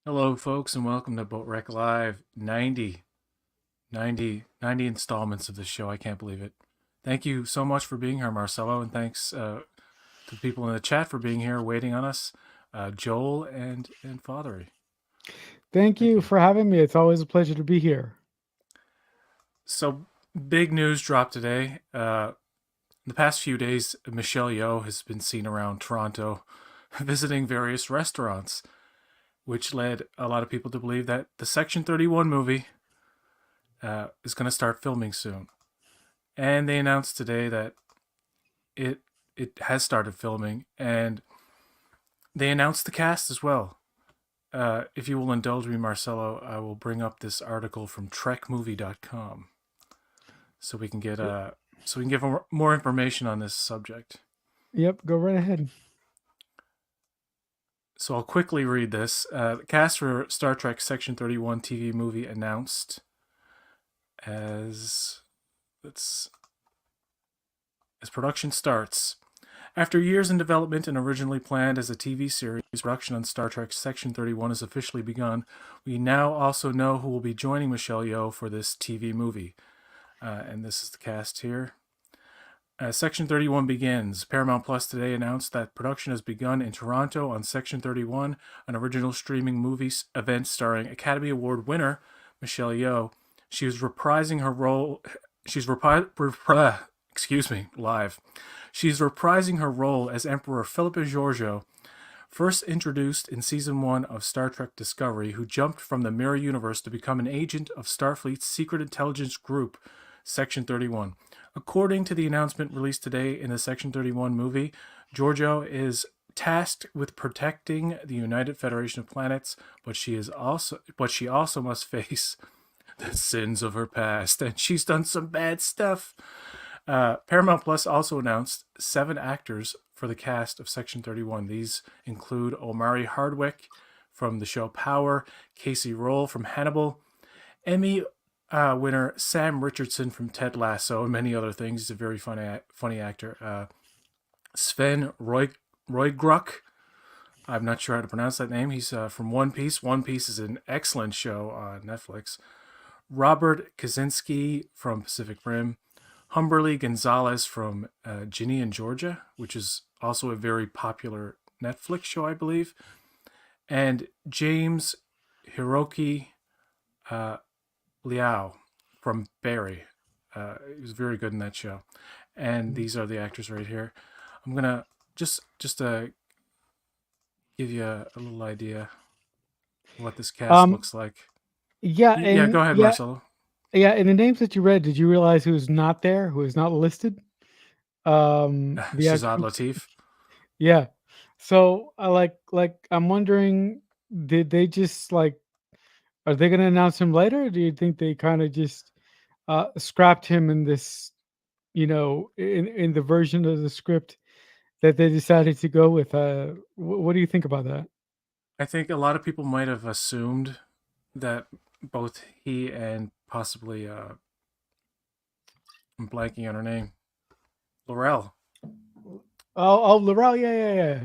Hello, folks, and welcome to Boatrek Live 90 installments of this show. I can't believe it. Thank you so much for being here, Marcelo, and thanks to the people in the chat for being here, waiting on us, Joel and Fathery. Thank Thank you you. for having me. It's always a pleasure to be here. So, big news dropped today. In the past few days, Michelle Yeoh has been seen around Toronto visiting various restaurants, which led a lot of people to believe that the Section 31 movie is going to start filming soon. And they announced today that it it has started filming, and they announced the cast as well. If you will indulge me, Marcelo, I will bring up this article from trekmovie.com so we can get more information on this subject. Yep, go right ahead. So I'll quickly read this. The cast for Star Trek Section 31 TV movie announced as let's as production starts. After years in development and originally planned as a TV series, production on Star Trek Section 31 has officially begun. We now also know who will be joining Michelle Yeoh for this TV movie. And this is the cast here. Section 31 begins. Paramount Plus today announced that production has begun in Toronto on Section 31, an original streaming movie event starring Academy Award winner Michelle Yeoh. She was reprising her role. Excuse me, live. She's reprising her role as Emperor Philippa Georgiou, first introduced in season 1 of Star Trek Discovery, who jumped from the Mirror Universe to become an agent of Starfleet's secret intelligence group, Section 31. According to the announcement released today in the Section 31 movie, Georgiou is tasked with protecting the United Federation of Planets, but she also must face the sins of her past, and she's done some bad stuff. Paramount Plus also announced 7 actors for the cast of Section 31. These include Omari Hardwick from the show Power, Casey Roll from Hannibal, Emmy winner Sam Richardson from Ted Lasso, and many other things. He's a very funny actor. Sven Roygruck. I'm not sure how to pronounce that name. He's from One Piece. One Piece is an excellent show on Netflix. Robert Kaczynski from Pacific Rim. Humberly Gonzalez from Ginny and Georgia, which is also a very popular Netflix show, I believe. And James Hiroki Liao from Barry. He was very good in that show. And these are the actors right here. I'm gonna just give you a little idea what this cast Um, looks like. yeah, Yeah, and go ahead, Marcelo. yeah, and the names that you read, did you realize who's not there, who is not listed? The Shazad actual, Latif. yeah. So I I'm wondering, did they just are they going to announce him later? Or do you think they kind of just scrapped him in this, in the version of the script that they decided to go with? What do you think about that? I think a lot of people might have assumed that both he and possibly I'm blanking on her name, Laurel. Oh, Laurel, yeah.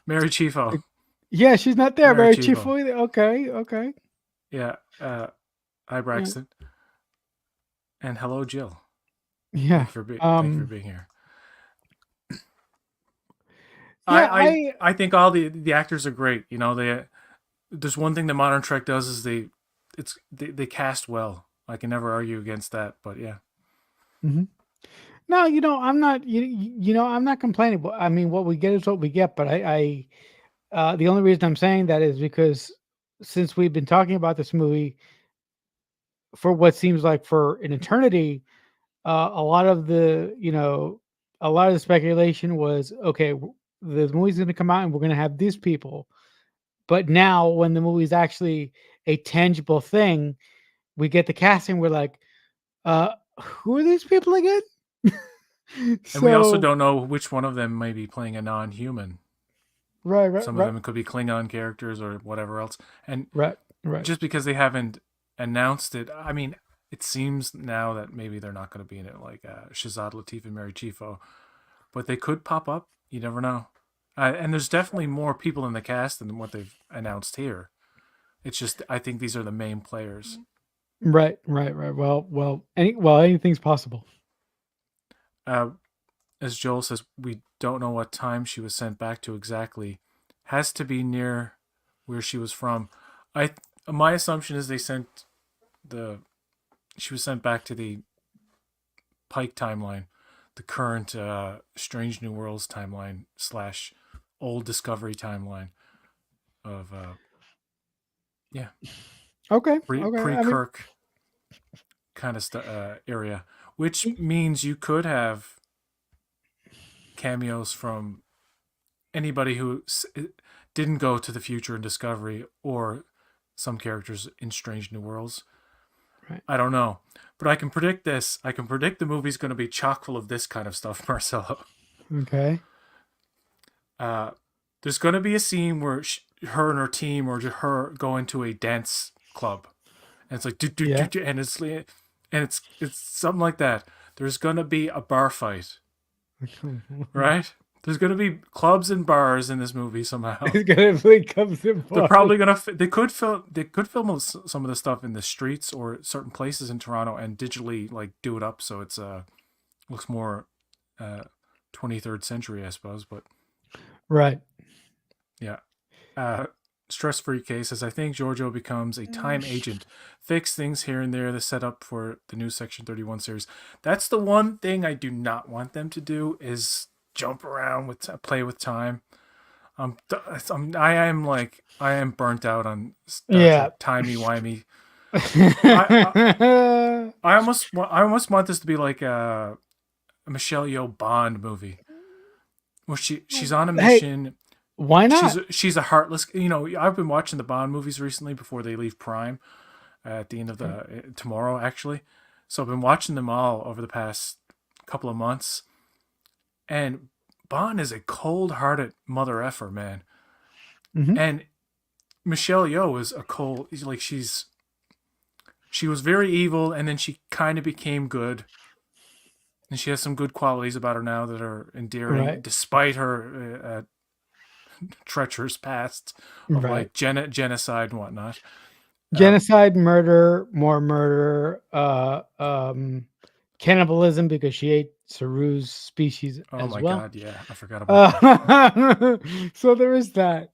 Mary Chifo. Yeah, she's not there. Mary Very Chifo. cheerful. Okay. Yeah. Hi Yeah, Braxton. And hello Jill. yeah. Thank you for being here. Yeah. I think all the actors are great. You know, there's one thing that modern Trek does is they cast well. I can never argue against that, but yeah. Mhm. No, I'm not. I'm not complaining. But I mean, what we get is what we get. But the only reason I'm saying that is because since we've been talking about this movie for what seems like for an eternity, a lot of a lot of the speculation was okay. The movie's going to come out, and we're going to have these people. But now, when the movie's actually a tangible thing, we get the casting. We're like, who are these people again? And we also So don't know which one of them may be playing a non-human. right, right, Some of right, them could be Klingon characters or whatever else. And right, right. just because they haven't announced it, I mean, it seems now that maybe they're not going to be in it, like Shazad Latif and Mary Chifo, but they could pop up. You never know. And there's definitely more people in the cast than what they've announced here. It's just I think these are the main players. Right, right, right. Well, anything's possible. Uh, as Joel says, we don't know what time she was sent back to exactly. Has to be near where she was from. I my assumption is they sent the she was sent back to the Pike timeline, the current Strange New Worlds timeline slash old Discovery timeline of yeah Okay, okay. pre I mean, Kirk kind of area, which means you could have cameos from anybody who didn't go to the future in Discovery or some characters in Strange New Worlds. right. I don't know, but I can predict this. I can predict the movie's going to be chock full of this kind of stuff, Marcelo. Okay. Uh, there's going to be a scene where her and her team or her go into a dance club, and it's like Yeah. and it's something like that. There's going to be a bar fight, right? There's going to be clubs and bars in this movie somehow. It's gonna be comes in They're bars. probably gonna. They could film some of the stuff in the streets or certain places in Toronto and digitally like do it up so it's looks more uh 23rd century, I suppose. But Right. yeah, uh, stress free case says I think Giorgio becomes a time agent, fix things here and there. The setup for the new Section 31 series. That's the one thing I do not want them to do is jump around with play with time. I am burnt out on Star Yeah. Trek timey wimey. I, I almost want this to be like a Michelle Yeoh Bond movie where she's on a Hey, mission. why She's not? she's a heartless. I've been watching the Bond movies recently before they leave Prime at the end of the tomorrow actually. So I've been watching them all over the past couple of months, and Bond is a cold-hearted mother effer, man. Hmm. And Michelle Yeoh is she was very evil and then she kind of became good, and she has some good qualities about her now that are endearing Right. despite her treacherous past of Right. like genocide and whatnot. Uh, Genocide, murder, more murder, cannibalism because she ate Saru's species oh as my well. god, yeah, I forgot about that. So there is that.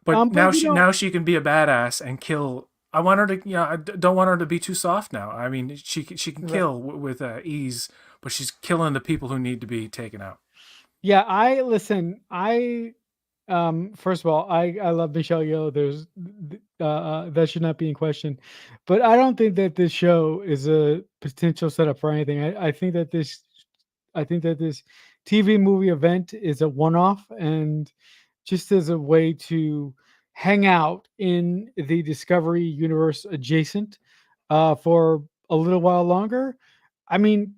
But But now she can be a badass and kill. I want her to, I don't want her to be too soft now. I mean, she can right. kill with ease, but she's killing the people who need to be taken out. Yeah, I listen. First of all, I love Michelle Yeoh. That should not be in question, but I don't think that this show is a potential setup for anything. I think that this TV movie event is a one-off and just as a way to hang out in the Discovery universe adjacent for a little while longer. I mean,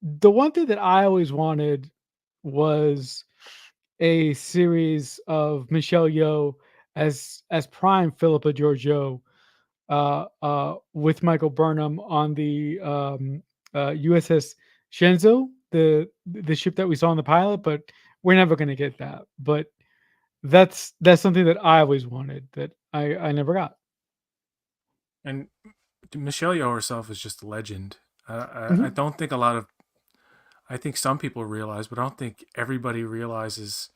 the one thing that I always wanted was a series of Michelle Yeoh as Prime Philippa Georgiou with Michael Burnham on the USS Shenzhou, the ship that we saw in the pilot, but we're never going to get that. But that's something that I always wanted that I never got. And Michelle Yeoh herself is just a legend. I Mhm. don't think a lot of, I think some people realize, but I don't think everybody realizes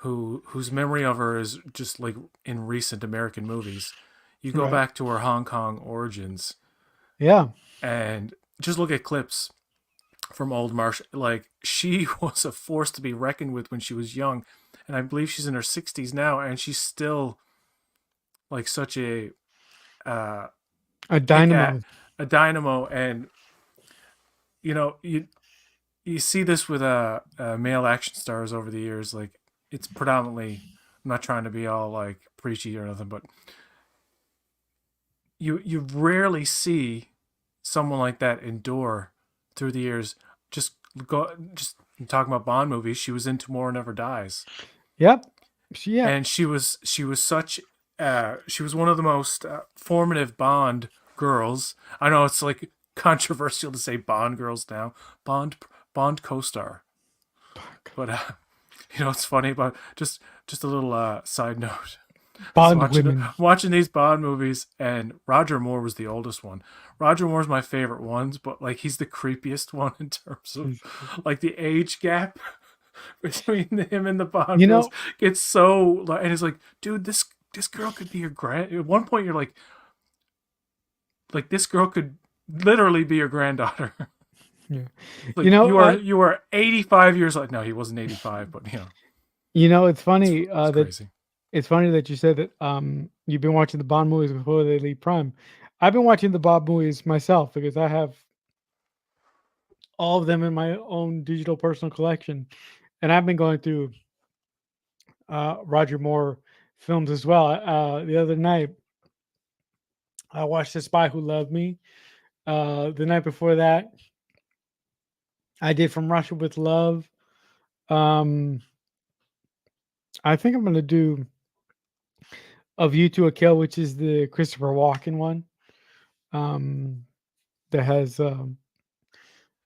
whose memory of her is just like in recent American movies. You go Right. back to her Hong Kong origins Yeah. and just look at clips from old Marsh. Like she was a force to be reckoned with when she was young, and I believe she's in her 60s now, and she's still like such a uh, A kick dynamo. a dynamo. And you know you see this with male action stars over the years. Like it's predominantly. I'm not trying to be all like preachy or nothing, but you rarely see someone like that endure through the years. Just talking about Bond movies. She was in Tomorrow Never Dies, Yep. Yeah. and she was such she was one of the most formative Bond girls. I know it's like controversial to say Bond girls now. Bond co-star, but You know, it's funny about just a little side note. I was Bond women. watching these Bond movies, and Roger Moore was the oldest one. Roger Moore's my favorite ones, but like he's the creepiest one in terms of like the age gap between him and the Bond You girls know, gets so like, and it's like, dude, this girl could be your grand. At one point, you're like this girl could literally be your granddaughter. yeah. You Like know, you are 85 years old. No, he wasn't 85, but it's funny it's that crazy. it's funny that you said that you've been watching the Bond movies before they leave Prime. I've been watching the Bond movies myself because I have all of them in my own digital personal collection, and I've been going through Roger Moore films as well. The other night, I watched The Spy Who Loved Me. The night before that, I did From Russia with Love. Um, I think I'm gonna do A View to a Kill, which is the Christopher Walken one. Um, that has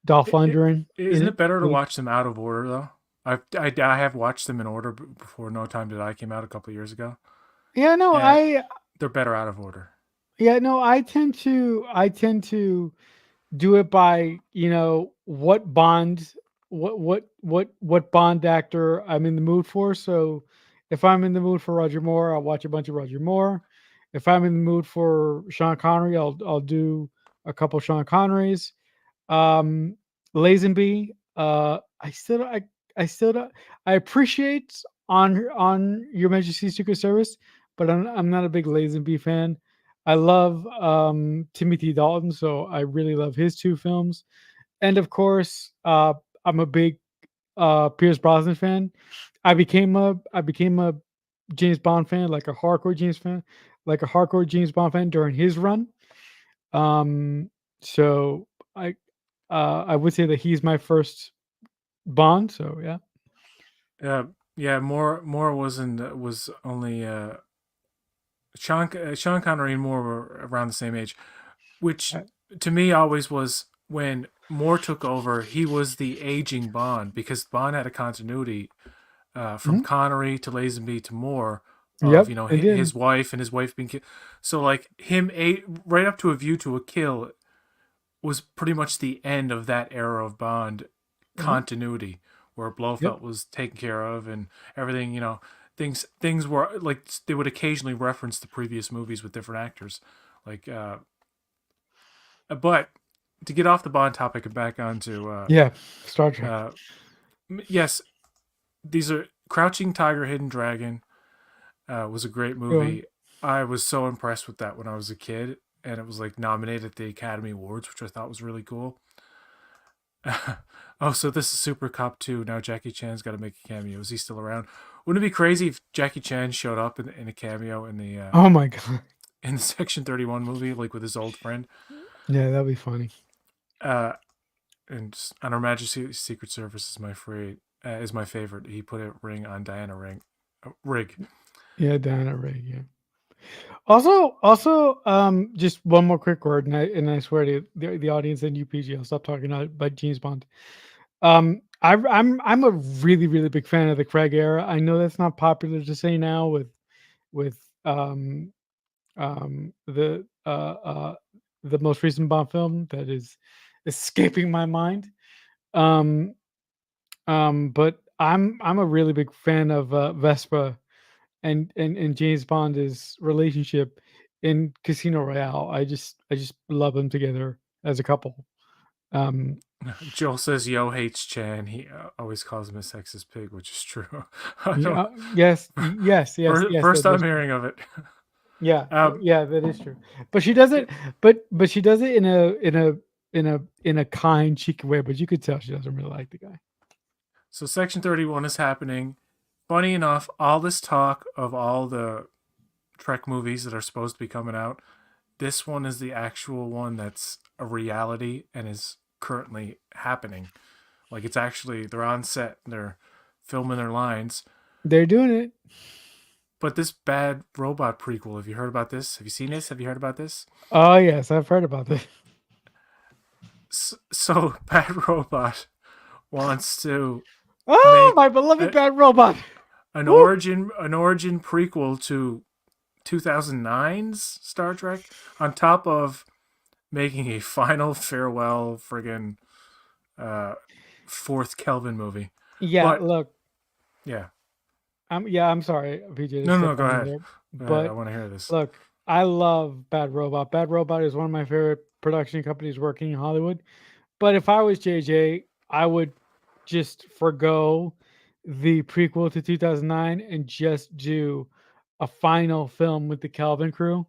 Dolph Lundgren in Isn't it. it better to Like, watch them out of order though? I have watched them in order before No Time to Die came out a couple of years ago, yeah, no, and they're better out of order. I tend to do it by what Bond, what Bond actor I'm in the mood for. So if I'm in the mood for Roger Moore, I'll watch a bunch of Roger Moore. If I'm in the mood for Sean Connery, I'll do a couple Sean Connerys. Um, Lazenby, I still don't, I appreciate on Your Majesty's Secret Service, but I'm not a big Lazenby fan. I love Timothy Dalton, so I really love his two films, and of course, I'm a big Pierce Brosnan fan. I became a James Bond fan, like a hardcore James Bond fan during his run. So I I would say that he's my first Bond. So yeah. Uh, yeah, Moore was only Sean Connery and Moore were around the same age, which Uh, to me always was when Moore took over. He was the aging Bond because Bond had a continuity from mhm. Connery to Lazenby to Moore of Yep, it did. his wife and his wife being killed. So like right up to A View to a Kill was pretty much the end of that era of Bond Mhm. continuity where Yep. Blofeld was taken care of and everything. Things were like they would occasionally reference the previous movies with different actors, like. But to get off the Bond topic and back onto Yeah. Star Trek. uh, yes, these are Crouching Tiger, Hidden Dragon was a great Go on. movie. I was so impressed with that when I was a kid, and it was like nominated at the Academy Awards, which I thought was really cool. Oh, so this is Super Cop 2. Now Jackie Chan's got to make a cameo. Is he still around? Wouldn't it be crazy if Jackie Chan showed up in a cameo Oh my god. in the Section 31 movie, like with his old friend? Yeah, that'd be funny. Uh, and on Her Majesty's Secret Service is my favorite. He put a ring on Diana Rig. Yeah, Diana Ray. Yeah. Also, just one more quick word, and I swear to the audience and UPG, I'll stop talking about James Bond. I'm a really really big fan of the Craig era. I know that's not popular to say now with the the most recent Bond film that is escaping my mind. Um, but I'm a really big fan of Vespa and James Bond's relationship in Casino Royale. I just love them together as a couple. Um, Joel says Yo hates Chan. He always calls him a sexist pig, which is true. I don't. yeah, yes, yes. First That I'm is hearing of it. yeah, Um, yeah. That is true. But she does it. But she does it in a kind, cheeky way. But you could tell she doesn't really like the guy. so Section 31 is happening. Funny enough, all this talk of all the Trek movies that are supposed to be coming out, this one is the actual one that's a reality and is currently happening. Like it's actually they're on set, they're filming their lines. They're doing it. But this bad robot prequel, have you heard about this? Have you seen this? Have you heard about this? Oh yes, I've heard about this. So Bad Robot wants to. Oh, make my beloved a, Bad Robot. an Woo! origin prequel to 2009's Star Trek on top of making a final farewell friggin' uh, fourth Kelvin movie. Yeah, But look, yeah, I'm sorry, PJ, to no, step no, go on you ahead. there, Go ahead. I but want to hear this. look, I love Bad Robot. Bad Robot is one of my favorite production companies working in Hollywood. But if I was JJ, I would just forgo the prequel to 2009 and just do a final film with the Calvin crew.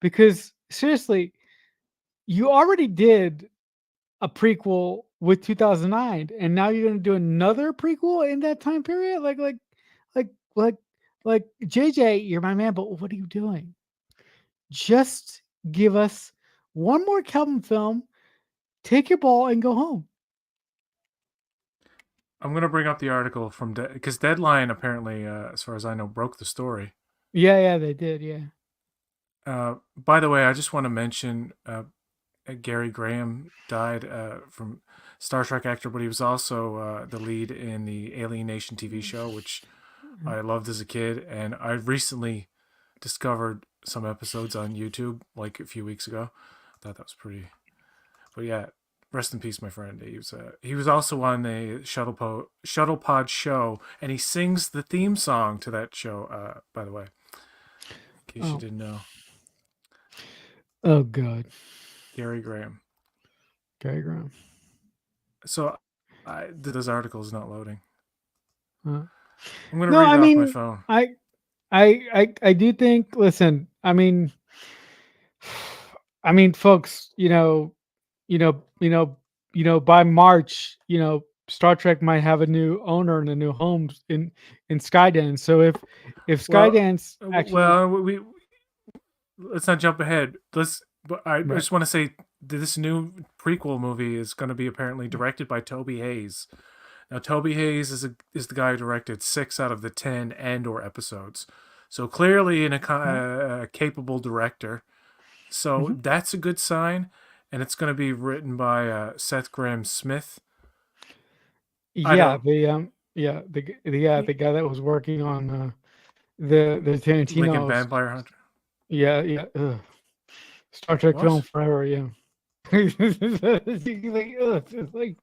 Because seriously, you already did a prequel with 2009 and now you're going to do another prequel in that time period? Like like like JJ, you're my man, but what are you doing? Just give us one more Calvin film, take your ball and go home. I'm gonna bring up the article from because Deadline apparently, as far as I know, broke the story. Yeah, they did. Yeah. By the way, I just want to mention Gary Graham died from Star Trek actor, but he was also the lead in the Alien Nation TV show, which I loved as a kid, and I recently discovered some episodes on YouTube like a few weeks ago. I thought that was pretty. But yeah, rest in peace, my friend. He was also on the Shuttle Pod show, and he sings the theme song to that show. By the way, in case you Oh, didn't know, oh God, Gary Graham. Gary Graham. So, this article is not loading. Huh. I'm gonna No, read I it off my mean, phone. I do think. Listen, I mean, folks, you know, you know, by March, Star Trek might have a new owner and a new home in Skydance. So if Well, Skydance actually, we let's not jump ahead. But I right. just want to say that this new prequel movie is going to be apparently directed by Toby Hayes. Now, Toby Hayes is the guy who directed 6 out of the 10 Andor episodes, so clearly a capable director. So Mhm. that's a good sign, and it's going to be written by Seth Graham Smith. I Yeah, don't the guy that was working on the Lincoln Tarantino's, Vampire Hunter. Star Trek film What? forever. Yeah. It's like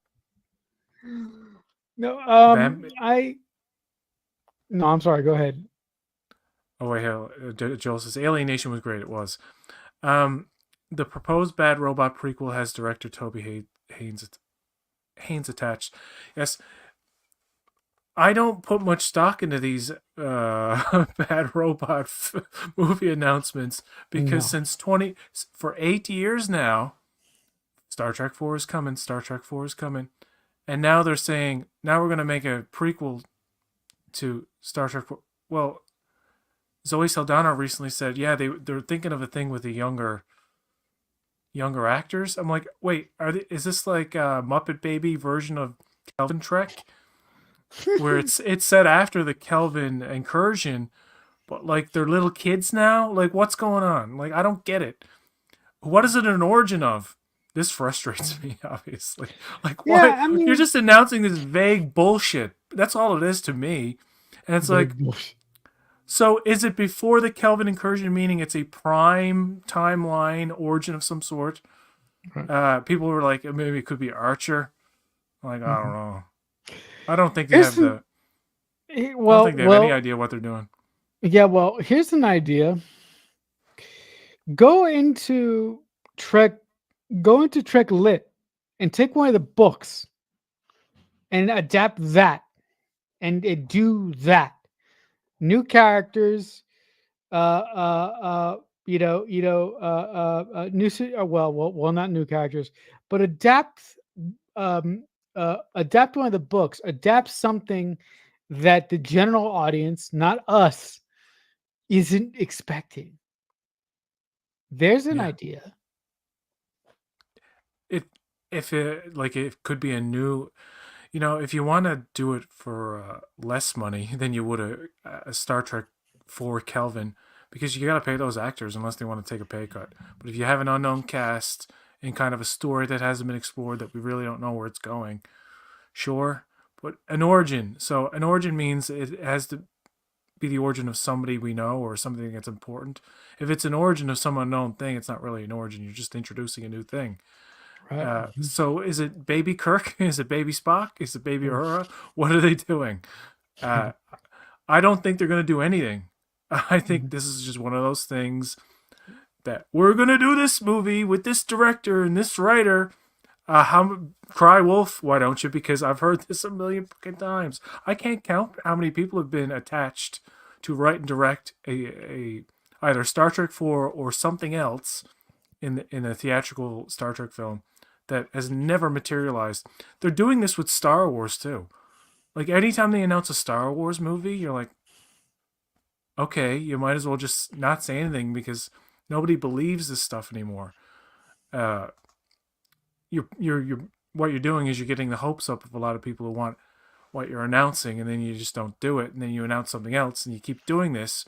no, Vamp? I no, I'm sorry. Go ahead. Oh wait, hell. Joel says Alien Nation was great. It was. Um, the proposed Bad Robot prequel has director Haynes attached. Yes, I don't put much stock into these Bad Robot movie announcements because No. since 20 for 8 years now, Star Trek 4 is coming. Star Trek 4 is coming, and now they're saying now we're gonna make a prequel to Star Trek 4. Well, Zoe Saldana recently said, yeah, they're thinking of a thing with the younger actors. I'm like, wait, is this like a Muppet Baby version of Kelvin Trek, where it's set after the Kelvin incursion, but like they're little kids now? Like, what's going on? Like, I don't get it. What is it an origin of? This frustrates me, obviously. Like, Yeah, what? I You're mean, just announcing this vague bullshit. That's all it is to me. And it's like, big bullshit. so is it before the Kelvin incursion, meaning it's a prime timeline origin of some sort? Right. People were like, maybe it could be Archer. Like, I don't Mhm. know. I don't think they Here's have an, the. I don't well, think they have any well, idea what they're doing. yeah, well, here's an idea. Go into Trek, go into Trek Lit, and take one of the books and adapt that, and do that. New characters, well, not new characters, but um, adapt one of the books, adapt something that the general audience, not us, isn't expecting. There's an Yeah. idea. It if it like it could be a new. If you want to do it for less money than you would a Star Trek 4 Kelvin, because you got to pay those actors unless they want to take a pay cut. But if you have an unknown cast and kind of a story that hasn't been explored that we really don't know where it's going, sure. but an origin. So an origin means it has to be the origin of somebody we know or something that's important. If it's an origin of some unknown thing, it's not really an origin. You're just introducing a new thing. Right. So is it Baby Kirk? Is it Baby Spock? Is it Baby Uhura? What are they doing? Uh, I don't think they're going to do anything. I think this is just one of those things that we're going to do this movie with this director and this writer. Cry wolf, why don't you? Because I've heard this a million fucking times. I can't count how many people have been attached to write and direct a either Star Trek 4 or something else in a theatrical Star Trek film that has never materialized. They're doing this with Star Wars too. Like anytime they announce a Star Wars movie, you're like, okay, you might as well just not say anything because nobody believes this stuff anymore. You're what you're doing is you're getting the hopes up of a lot of people who want what you're announcing, and then you just don't do it, and then you announce something else, and you keep doing this.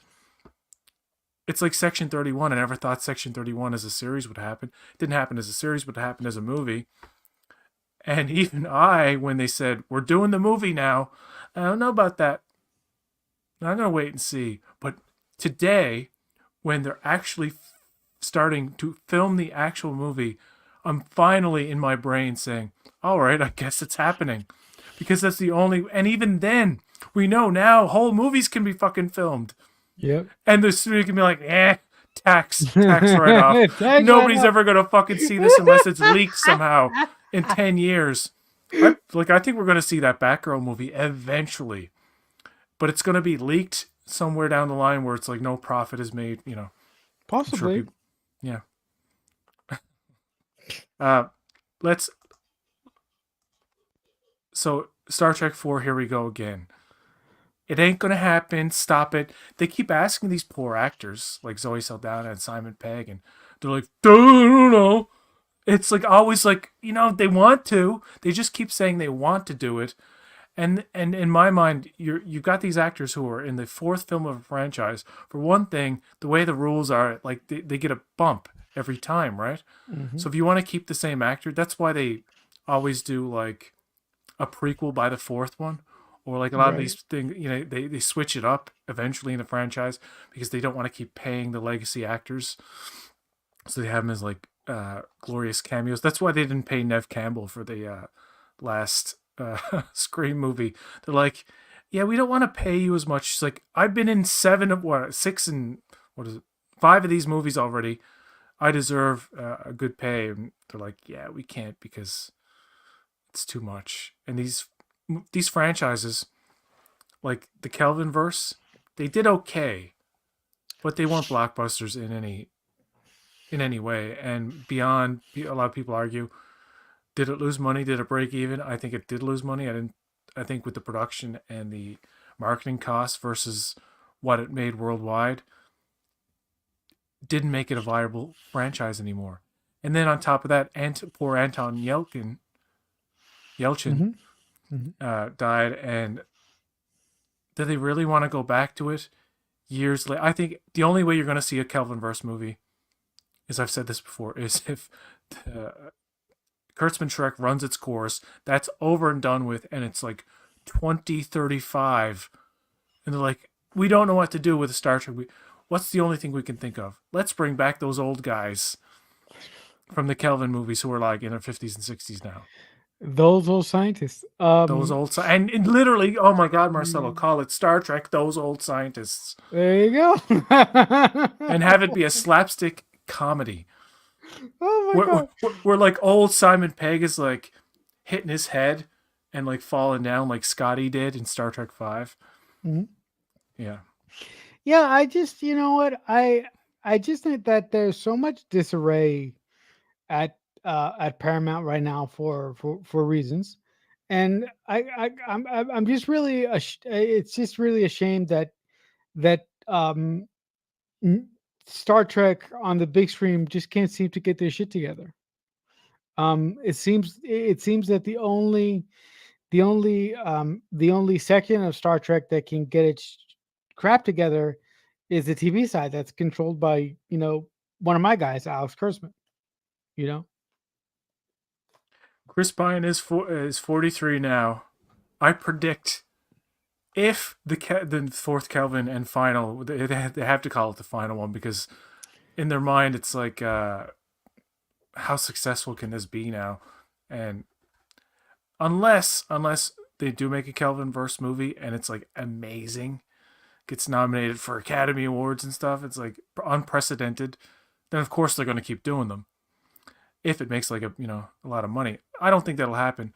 It's like Section 31. I never thought Section 31 as a series would happen. It didn't happen as a series, but it happened as a movie. And even when they said, we're doing the movie now, I don't know about that. I'm going to wait and see. But today, when they're actually starting to film the actual movie, I'm finally in my brain saying, all right, I guess it's happening. Because that's the only... And even then, we know now whole movies can be fucking filmed. Yep. And the studio can be like, tax right off. Nobody's ever going to fucking see this unless it's leaked somehow in 10 years. I think we're going to see that Batgirl movie eventually. But it's going to be leaked somewhere down the line where it's like no profit is made, Possibly. Yeah. So Star Trek 4, here we go again. It ain't gonna happen. Stop it. They keep asking these poor actors like Zoe Saldana and Simon Pegg, and they're like, I don't know. It's like always like, they want to. They just keep saying they want to do it. And in my mind, you've got these actors who are in the fourth film of a franchise. For one thing, the way the rules are, like they get a bump every time, right? Mm-hmm. So if you want to keep the same actor, that's why they always do like a prequel by the fourth one. Or like a lot of these things, they switch it up eventually in the franchise because they don't want to keep paying the legacy actors. So they have them as like glorious cameos. That's why they didn't pay Neve Campbell for the last Scream movie. They're like, yeah, we don't want to pay you as much. She's like, I've been in 5 of these movies already. I deserve a good pay. And they're like, yeah, we can't because it's too much. And these franchises, like the Kelvinverse, they did okay, but they weren't blockbusters in any way. And beyond, a lot of people argue, did it lose money? Did it break even? I think it did lose money. I think with the production and the marketing costs versus what it made worldwide, didn't make it a viable franchise anymore. And then on top of that, poor Anton Yelchin. Died, and do they really want to go back to it years later? I think the only way you're going to see a Kelvinverse movie, as I've said this before, is if Kurtzman Shrek runs its course, that's over and done with, and it's like 2035, and they're like, we don't know what to do with the Star Trek. What's the only thing we can think of? Let's bring back those old guys from the Kelvin movies who are like in their 50s and 60s now. Those old scientists. Those old and literally, oh my God, Marcelo, call it Star Trek. Those old scientists. There you go. And have it be a slapstick comedy. Oh my God. Where like old Simon Pegg is like hitting his head and like falling down like Scotty did in Star Trek 5. Mm-hmm. Yeah. Yeah, I just, you know what, I just think that there's so much disarray at Paramount right now for reasons, and I'm just really it's just really a shame that Star Trek on the big screen just can't seem to get their shit together. It seems that the only section of Star Trek that can get its crap together is the TV side that's controlled by, one of my guys, Alex Kurtzman. Chris Pine is 43 now. I predict if the fourth Kelvin and final, they have to call it the final one because in their mind it's like, how successful can this be now? And unless they do make a Kelvin verse movie and it's like amazing, gets nominated for Academy Awards and stuff, it's like unprecedented, then of course they're going to keep doing them if it makes like a lot of money. I don't think that'll happen.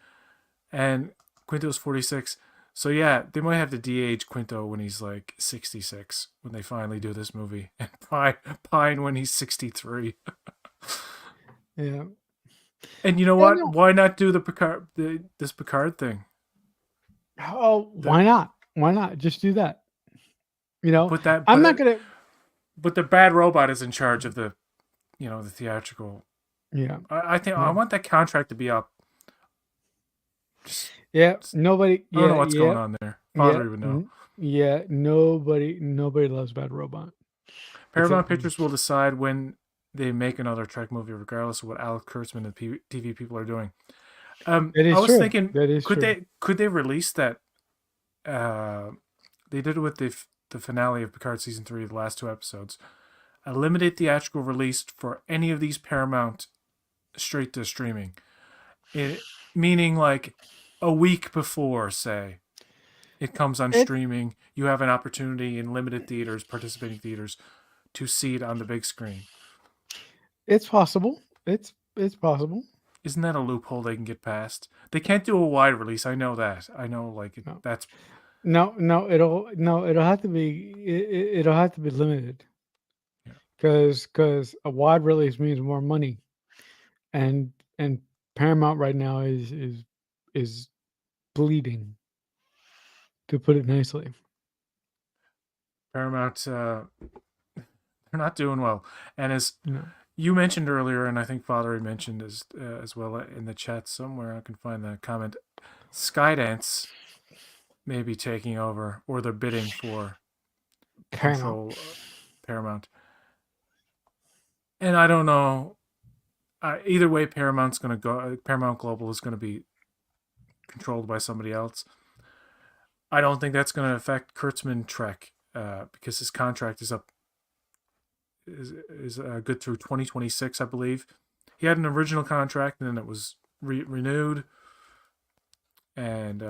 And Quinto's 46. So yeah, they might have to de-age Quinto when he's like 66 when they finally do this movie, and Pine when he's 63. Yeah. And you know Yeah, what? no. Why not do this Picard thing? Oh, why not? Why not? Just do that. You know, But that I'm not but gonna. but the bad robot is in charge of the theatrical. Yeah. I think I Yeah. want that contract to be up. Just, Yeah. Nobody. I don't know Yeah. what's Yeah. going on there. Yeah. Father would know. Yeah. Nobody loves Bad Robot. Except Paramount Pictures will decide when they make another Trek movie, regardless of what Alex Kurtzman and the TV people are doing. that I is was true. thinking, That is true. could they release that? They did it with the finale of Picard season 3, the last 2 episodes. A limited theatrical release for any of these Paramount straight to streaming, meaning like a week before, say, it comes on It, streaming. You have an opportunity in limited theaters, participating theaters, to see it on the big screen. it's possible. It's possible. Isn't that a loophole they can get past? They can't do a wide release. I know that. I know, like No. that's No. It'll have to be. It'll have to be limited yeah. because a wide release means more money, and Paramount right now is bleeding, to put it nicely. Paramount. They're not doing well. And as No. you mentioned earlier, and I think Father mentioned as well in the chat somewhere, I can find the comment. Skydance may be taking over, or they're bidding for Paramount. control Paramount. And I don't know. Either way, Paramount's going to go. Paramount Global is going to be controlled by somebody else. I don't think that's going to affect Kurtzman Trek because his contract is up. Is good through 2026, I believe. He had an original contract, and then it was renewed. And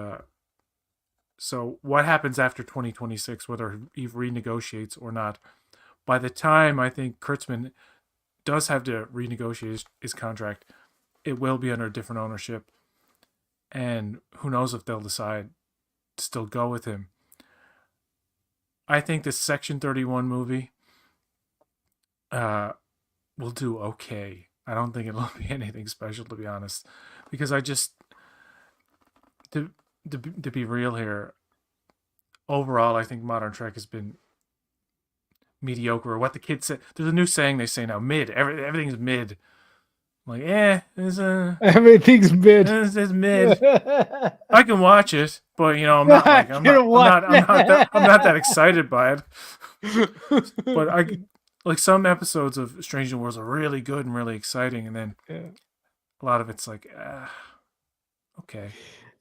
so, what happens after 2026, whether he renegotiates or not? By the time I think Kurtzman does have to renegotiate his contract, it will be under different ownership, and who knows if they'll decide to still go with him. I think the Section 31 movie will do okay. I don't think it'll be anything special, to be honest, because I just to be real here. Overall, I think modern Trek has been mediocre. Or what the kids say. There's a new saying they say now: mid. Everything's mid. I'm like, Everything's mid. It's mid. I can watch it, but I'm not like I'm not that excited by it. But I like some episodes of Strange New Worlds are really good and really exciting, and then a lot of it's like, okay.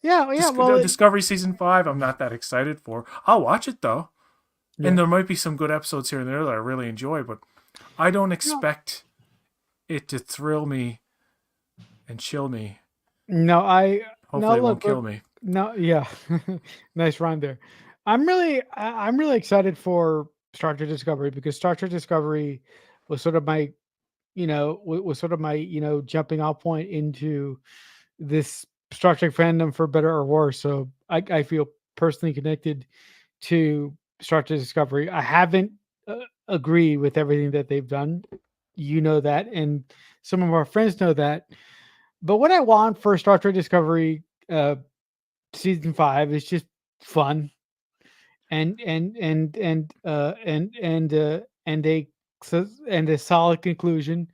Yeah. Well, Discovery season 5, I'm not that excited for. I'll watch it though, and there might be some good episodes here and there that I really enjoy, but I don't expect it to thrill me and chill me. No, Hopefully, it won't kill me. No, yeah, nice rhyme there. I'm really excited for Star Trek Discovery because Star Trek Discovery was sort of my, jumping off point into this Star Trek fandom, for better or worse. So I feel personally connected to Star Trek Discovery. I haven't agreed with everything that they've done. You know that, and some of our friends know that. But what I want for Star Trek Discovery season 5 is just fun and a solid conclusion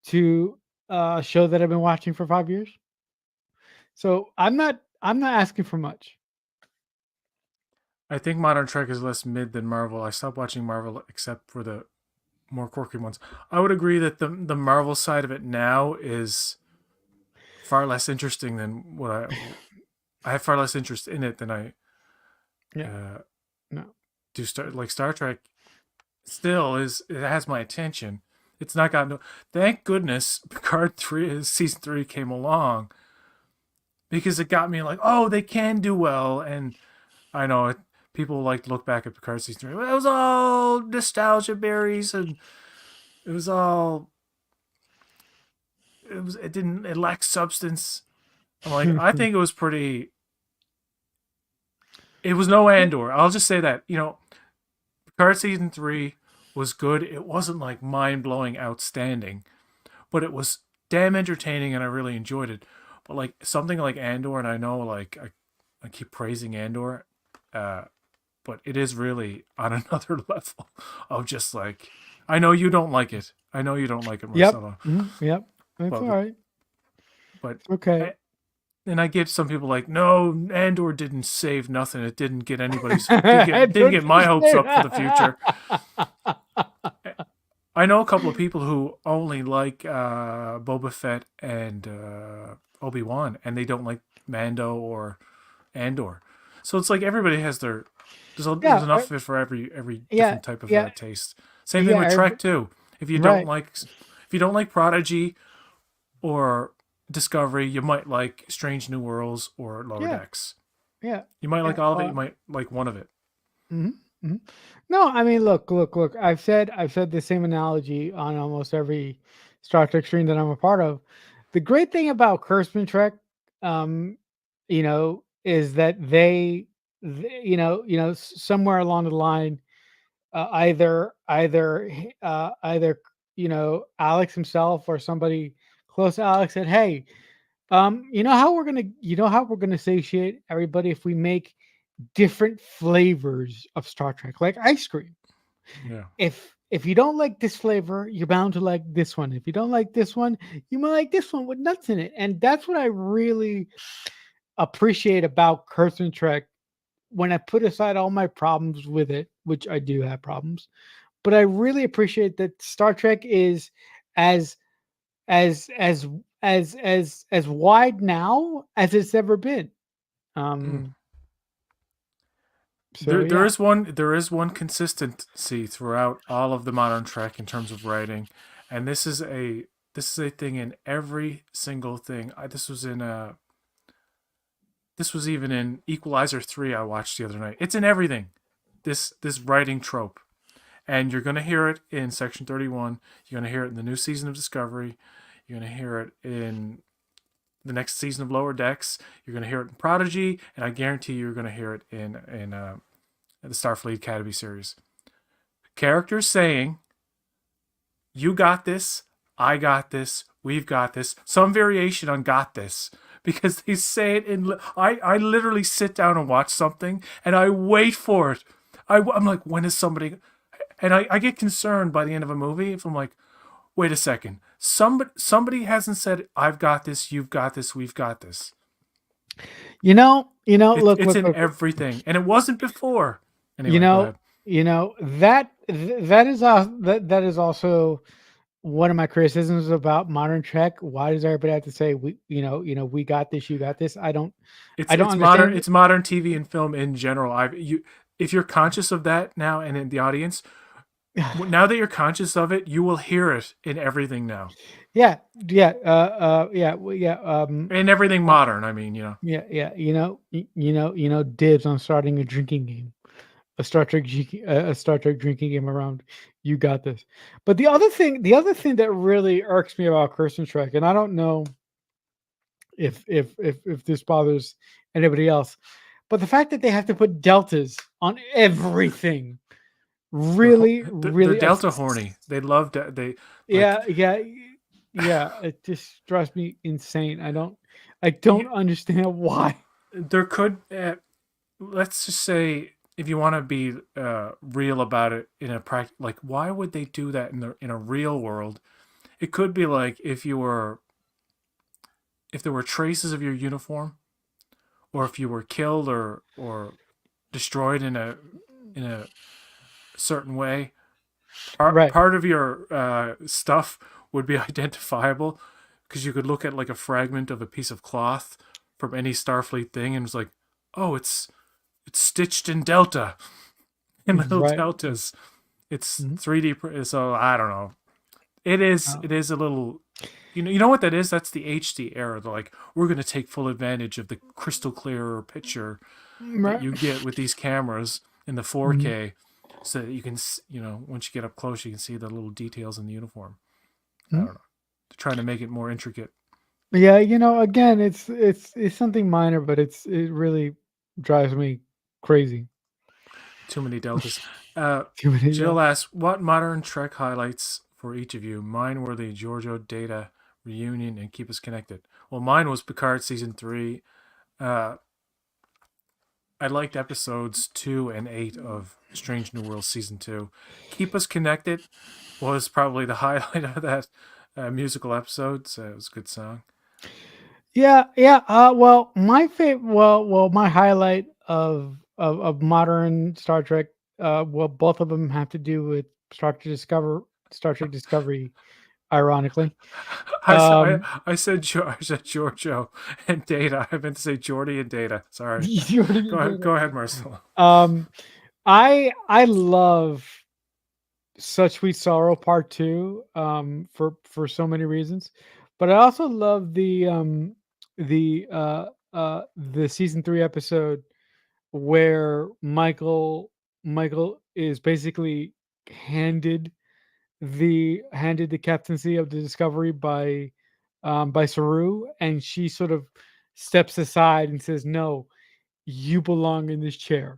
to a show that I've been watching for 5 years. So I'm not asking for much. I think modern Trek is less mid than Marvel. I stopped watching Marvel except for the more quirky ones. I would agree that the Marvel side of it now is far less interesting than what I have far less interest in it than I Yeah. uh, No. do. Star Trek still it has my attention. It's not gotten. Thank goodness Picard season 3 came along because it got me like, oh, they can do well. And I know people like to look back at Picard season 3. Well, it was all nostalgia berries, and it was all it lacked substance. I'm like, I think it was pretty. It was no Andor. I'll just say that. Picard season 3 was good. It wasn't like mind blowing, outstanding, but it was damn entertaining, and I really enjoyed it. But like something like Andor, and I know like I keep praising Andor, but it is really on another level of just like, I know you don't like it. I know you don't like it, Yep. Marcelo. Yep. That's all But right. but Okay. and I get some people like, no, Andor didn't save nothing. It didn't get anybody's I didn't don't get my hopes understand. up for the future. I know a couple of people who only like Boba Fett and Obi-Wan, and they don't like Mando or Andor. So it's like everybody has their there's Yeah. enough of it for every Yeah. different type of Yeah. taste. Same thing Yeah. with Trek too. If you don't Right. like if you don't like Prodigy or Discovery, you might like Strange New Worlds or Lower Yeah. Decks. Yeah. You might like Yeah. all of it. You might like one of it. Mhm, mhm. No, I mean, look. I've said the same analogy on almost every Star Trek stream that I'm a part of. The great thing about Kurtzman Trek, um, is that somewhere along the line, either Alex himself or somebody close to Alex said, "Hey, you know how we're gonna satiate everybody if we make different flavors of Star Trek, like ice cream. Yeah. If you don't like this flavor, you're bound to like this one. If you don't like this one, you might like this one with nuts in it." And that's what I really appreciate about Curtain Trek when I put aside all my problems with it, which I do have problems. But I really appreciate that Star Trek is as as as as wide now as it's ever been. Mm. Um so There yeah. is one consistency throughout all of the modern Trek in terms of writing, and this is a thing in every single thing. This was even in Equalizer 3 I watched the other night. It's in everything. This writing trope. And you're going to hear it in Section 31. You're going to hear it in the new season of Discovery. You're going to hear it in the next season of Lower Decks. You're going to hear it in Prodigy, and I guarantee you're going to hear it in the Starfleet Academy series. Characters saying, "You got this. I got this. We've got this." Some variation on "got this." Because they say it in. I literally sit down and watch something, and I wait for it. I'm like, when is somebody? And I get concerned by the end of a movie if I'm like, wait a second, somebody hasn't said, "I've got this, you've got this, we've got this." Look, It's look, in look. everything, and it wasn't before. You Anyway, go know, ahead. that is also one of my criticisms about modern Trek. Why does everybody have to say we got this, you got this? I don't It's modern. understand. It's modern TV and film in general. If you're conscious of that now, and in the audience, now that you're conscious of it, you will hear it in everything now, Yeah, yeah, yeah. in everything modern. I mean, Yeah. Dibs on starting a drinking game, a Star Trek drinking game around. You got this. But the other thing that really irks me about Kirsten Trek, and I don't know if this bothers anybody else, but the fact that they have to put deltas on everything really, they're really, Delta horny. They love they like yeah, yeah, yeah. It just drives me insane. I don't understand why. there could let's just say, if you want to be real about it, in a like, why would they do that in a real world? It could be like if there were traces of your uniform, or if you were killed or destroyed in a certain way, Right. part of your stuff would be identifiable, because you could look at like a fragment of a piece of cloth from any Starfleet thing, and was like, oh, it's stitched in delta, in little Right. deltas. It's Mhm. 3D. So I don't know. It is. Oh, It is a little. You know what that is? That's the HD era. They're like, we're going to take full advantage of the crystal clear picture that right. you get with these cameras in the Mhm. 4K, so that you can, once you get up close, you can see the little details in the uniform. I Mhm. don't know. They're trying to make it more intricate. Yeah, again, it's something minor, but it really drives me crazy. Too many deltas. Uh, Too many Jill that. asks, "What modern Trek highlights for each of you? Mine were the Giorgio Data reunion and Keep Us Connected. Well, mine was Picard season 3. Uh, I liked episodes 2 and 8 of Strange New Worlds season 2. Keep Us Connected was probably the highlight of that musical episode. So it was a good song. Yeah, yeah. Well, my favorite, my highlight of modern Star Trek. Well, both of them have to do with Star Trek Discovery. Ironically, I, s- I, um, I said Giorgio and Data. I meant to say Jordy and Data. Sorry. you already did Go it. ahead, Marcelo. Um, I love Such Sweet Sorrow Part Two. For so many reasons, but I also love the season three episode where Michael is basically handed handed the captaincy of the Discovery by Saru, and she sort of steps aside and says, "No, you belong in this chair."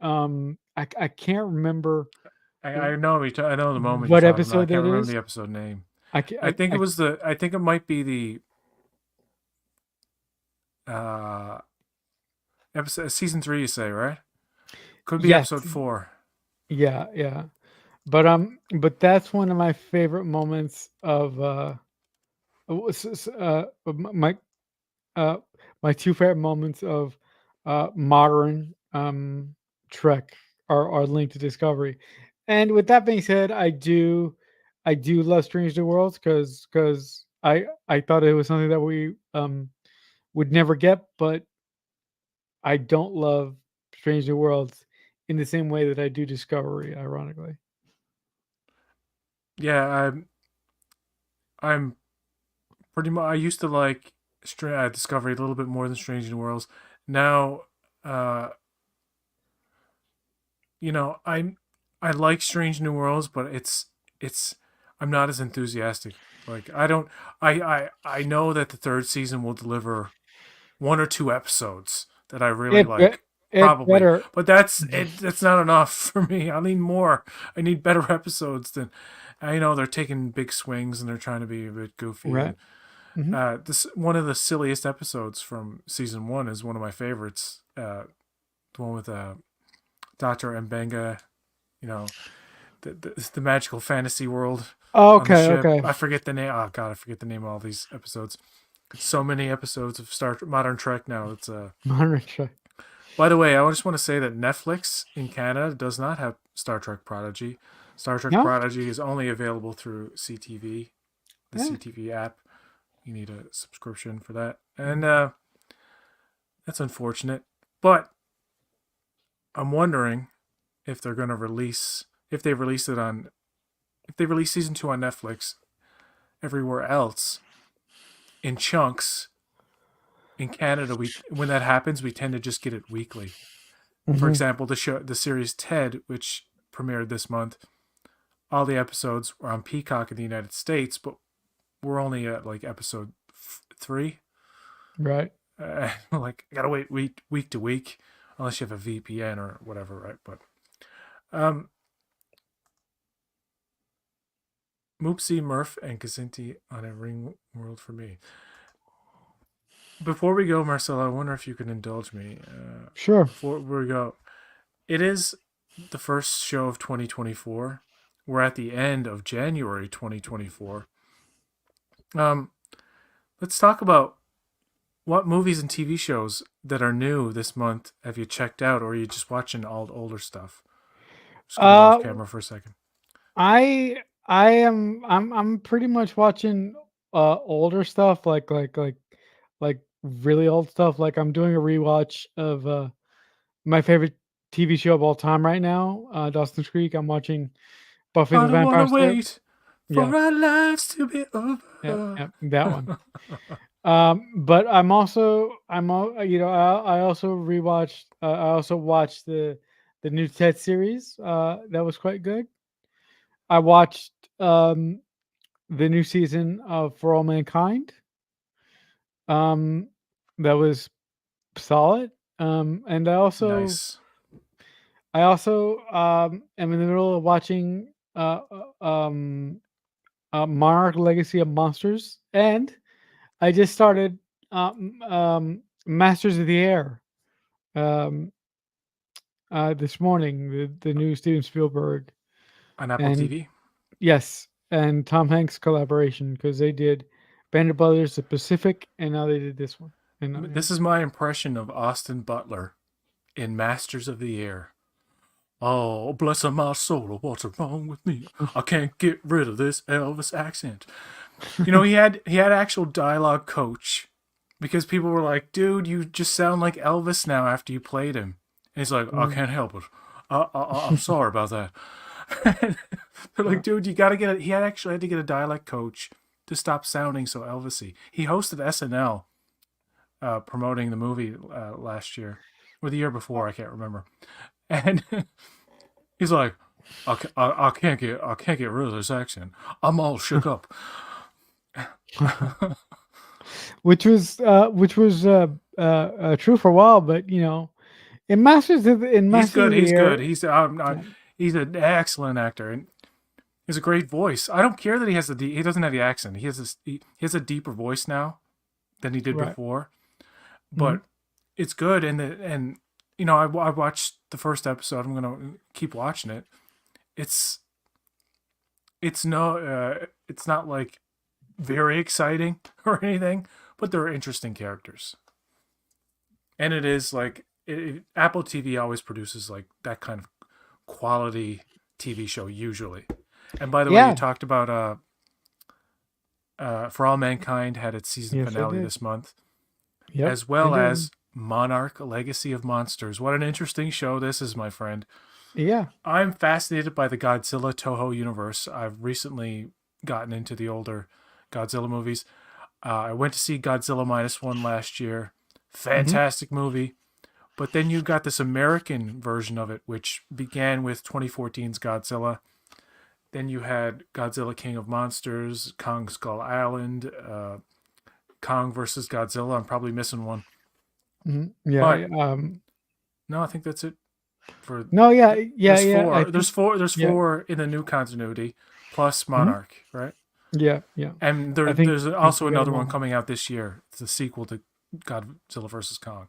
I can't remember I know I know the moment you're what talking about. I episode can't that remember is. the episode name. I ca- I think it I was the. I think it might be the uh episode season 3. You say, right? Could be Yes, episode 4. yeah, yeah. But that's one of my favorite moments of my uh my two favorite moments of modern Trek are linked to Discovery. And with that being said, I do love Strange New Worlds because I thought it was something that we would never get, but I don't love Strange New Worlds in the same way that I do Discovery, ironically. Yeah, I'm pretty much. I used to like Discovery a little bit more than Strange New Worlds. Now, uh, I like Strange New Worlds, but it's I'm not as enthusiastic. Like I don't I know that the third season will deliver 1 or 2 episodes that I really It be- like, it probably. better. But that's not enough for me. I need more. I need better episodes than. I know they're taking big swings and they're trying to be a bit goofy. Right. And Hmm. this one of the silliest episodes from season 1 is one of my favorites. The one with Doctor Mbenga. You know, the magical fantasy world on the Okay. ship. Okay. I forget the name. Oh God, I forget the name of all these episodes. It's so many episodes of Modern Trek now. It's Modern Trek. By the way, I just want to say that Netflix in Canada does not have Star Trek Prodigy. Star Trek No. Prodigy is only available through CTV, the Yeah. CTV app. You need a subscription for that, and that's unfortunate. But I'm wondering if they're going to release if they release it on if they release season 2 on Netflix everywhere else in chunks. In Canada, we when that happens, we tend to just get it weekly. For Hmm. example, the series Ted, which premiered this month, all the episodes were on Peacock in the United States, but we're only at like episode 3. Right. Like I gotta wait week to week, unless you have a VPN or whatever, right? But um, Moopsie, Murph, and Kazinti on a ring world for me. Before we go, Marcelo, I wonder if you can indulge me. Sure. Before we go, it is the first show of 2024. We're at the end of January 2024. Um, let's talk about what movies and TV shows that are new this month have you checked out, or are you just watching all the older stuff? Just gonna go off Uh, camera for a second. I'm pretty much watching older stuff like really old stuff. Like I'm doing a rewatch of my favorite TV show of all time right now, Dawson's Creek. I'm watching Buffy I the don't want to Vampire Slayer. wait Yeah, for our lives to be yeah, over. yeah, that one. But I also rewatched. I also watched the new Ted series. That was quite good. I watched the new season of For All Mankind. Um, that was solid. And Nice. I also am in the middle of watching Monarch Legacy of Monsters, and I just started Masters of the Air um, this morning. The new Steven Spielberg On Apple and TV. yes, and Tom Hanks collaboration because they did Band of Brothers, The Pacific, and now they did this one. And yeah. This is my impression of Austin Butler in Masters of the Air. Oh, bless my soul, what's wrong with me? I can't get rid of this Elvis accent. You know, he had actual dialogue coach because people were like, "Dude, you just sound like Elvis now after you played him." And he's like, "I Mm. can't help it. I'm sorry about that." They're like, "Dude, you got to get it." He actually had to get a dialect coach to stop sounding so Elvisy. He hosted SNL promoting the movie last year or the year before, I can't remember. And he's like, I can't get rid of this accent. I'm all shook up." which was true for a while, but in He's Masters good. of the He's good. Air, yeah, He's an excellent actor, and he's a great voice. I don't care that he doesn't have the accent. He has a deeper voice now than he did right. before, Hmm. but it's good. And I watched the first episode. I'm gonna keep watching it. It's it's not like very exciting or anything, but there are interesting characters, and it is like Apple TV always produces like that kind of quality TV show usually. And by the way, you Yeah. talked about For All Mankind had its season Yes, I finale did. this month, Yep, as I well did. as Monarch: A Legacy of Monsters. What an interesting show this is, my friend. Yeah. I'm fascinated by the Godzilla Toho universe. I've recently gotten into the older Godzilla movies. I went to see Godzilla -1 last year. Hmm. Fantastic movie. But then you got this American version of it, which began with 2014's Godzilla. Then you had Godzilla King of Monsters, Kong Skull Island, Kong versus Godzilla. I'm probably missing one. Hmm. Yeah. But no, I think that's it for No. Yeah. Yeah. there's Yeah. I four. think. There's Yeah. four in the new continuity, plus Hmm. Monarch, right? Yeah. Yeah. And I there's think also you got another them one all. coming out this year. It's a sequel to Godzilla versus Kong.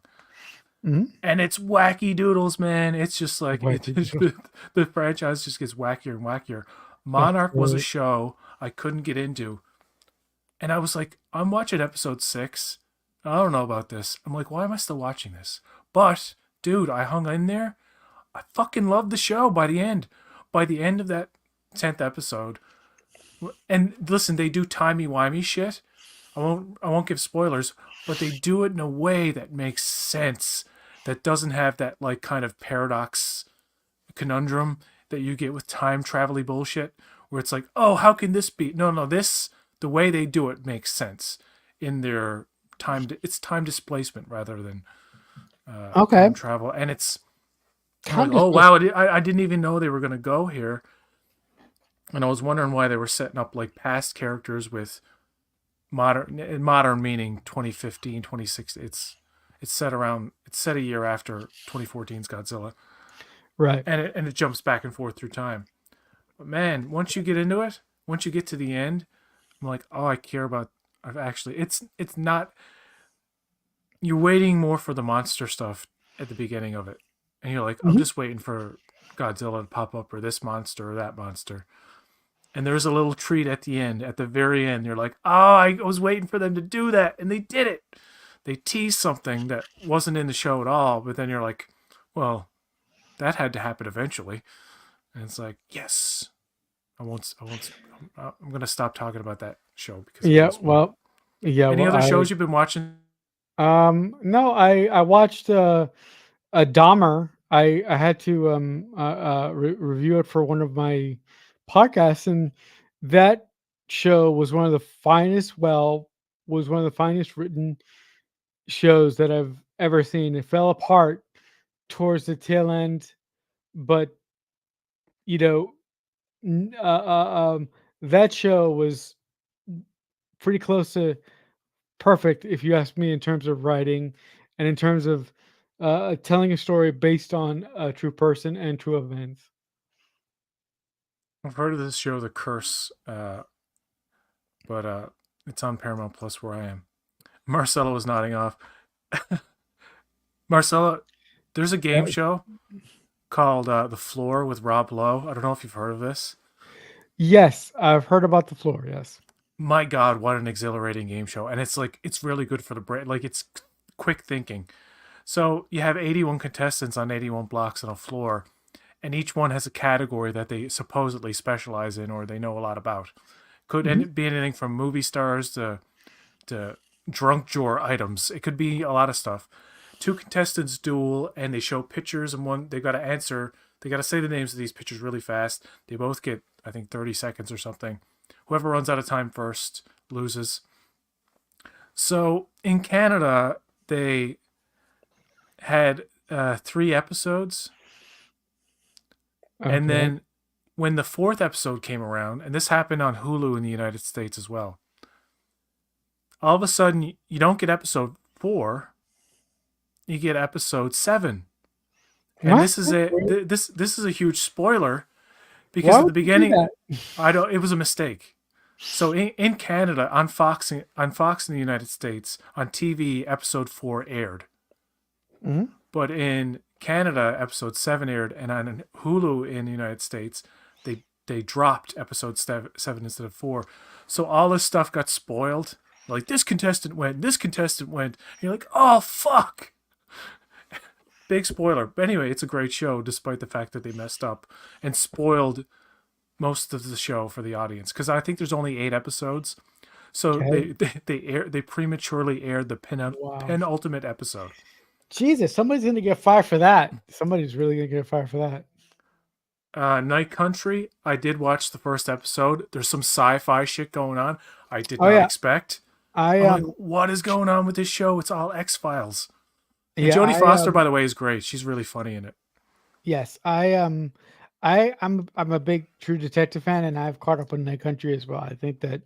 Hmm. And it's wacky doodles, man. It's just like Wacky doodle. the franchise just gets wackier and wackier. That's Monarch was a great. show I couldn't get into, and I was like, I'm watching episode 6. I don't know about this. I'm like, why am I still watching this? But dude, I hung in there. I fucking loved the show by the end. By the end of that 10th episode, and listen, they do timey-wimey shit. I won't give spoilers, but they do it in a way that makes sense. That doesn't have that like kind of paradox conundrum that you get with time travel bullshit, where it's like, oh, how can this be? No, no, this the way they do it makes sense in their time. It's time displacement rather than Okay. time travel, and it's I'm like, Time oh displacement. wow, I didn't even know they were gonna go here, and I was wondering why they were setting up like past characters with modern meaning 2015, 2016. It's set a year after 2014's Godzilla, Right. and it jumps back and forth through time. But man, once you get into it, once you get to the end, I'm like, oh, I care about. I've actually, it's not. You're waiting more for the monster stuff at the beginning of it, and you're like, I'm Hmm. just waiting for Godzilla to pop up or this monster or that monster. And there's a little treat at the end, at the very end. You're like, oh, I was waiting for them to do that, and they did it. They teased something that wasn't in the show at all, but then you're like, well, that had to happen eventually. And it's like, yes, I won't. I won't. I'm gonna stop talking about that show because it Yeah. does spoil it. Well. Yeah. Any Well. other shows you've been watching No, I watched a Dahmer. I had to review it for one of my podcasts, and that show was one of the finest. Well, was one of the finest written shows that I've ever seen. It fell apart towards the tail end, but you know, n- uh, uh, um, that show was pretty close to perfect, if you ask me, in terms of writing and in terms of telling a story based on a true person and true events. I've heard of this show, The Curse, but it's on Paramount Plus where I am. Marcella was nodding off. Marcella, there's a game Uh, show called The Floor with Rob Lowe. I don't know if you've heard of this. yes, I've heard about the floor. Yes. My God, what an exhilarating game show! And it's like it's really good for the brain. Like it's quick thinking. So you have 81 contestants on 81 blocks on a floor, and each one has a category that they supposedly specialize in or they know a lot about. Could Hmm. be anything from movie stars to drunk drawer items. It could be a lot of stuff. Two contestants duel and they show pictures and one they got to answer. They got to say the names of these pictures really fast. They both get I think 30 seconds or something. Whoever runs out of time first loses. So in Canada, they had 3 episodes, and Okay. then when the fourth episode came around, and this happened on Hulu in the United States as well, all of a sudden you don't get episode 4, you get episode 7. And What? this is this is a huge spoiler because Why at would the you do beginning that? I don't it was a mistake. So in Canada on Fox in the United States on TV episode 4 aired. Hmm. But in Canada episode 7 aired and on Hulu in the United States they dropped episode 7 instead of 4. So all this stuff got spoiled. Like this contestant went, this contestant went. And you're like, "Oh fuck." Big spoiler. But anyway, it's a great show despite the fact that they messed up and spoiled most of the show for the audience because I think there's only 8 episodes. So Okay. they prematurely aired the Wow. penultimate episode. Jesus, somebody's gonna get fired for that. Somebody's really gonna get fired for that. Night Country, I did watch the first episode. There's some sci-fi shit going on I did Oh not yeah, expect. I I'm like, what is going on with this show? It's all X-Files. And yeah, Jodie Foster, by the way, is great. She's really funny in it. yes, I'm a big True Detective fan, and I've caught up on Night Country as well. I think that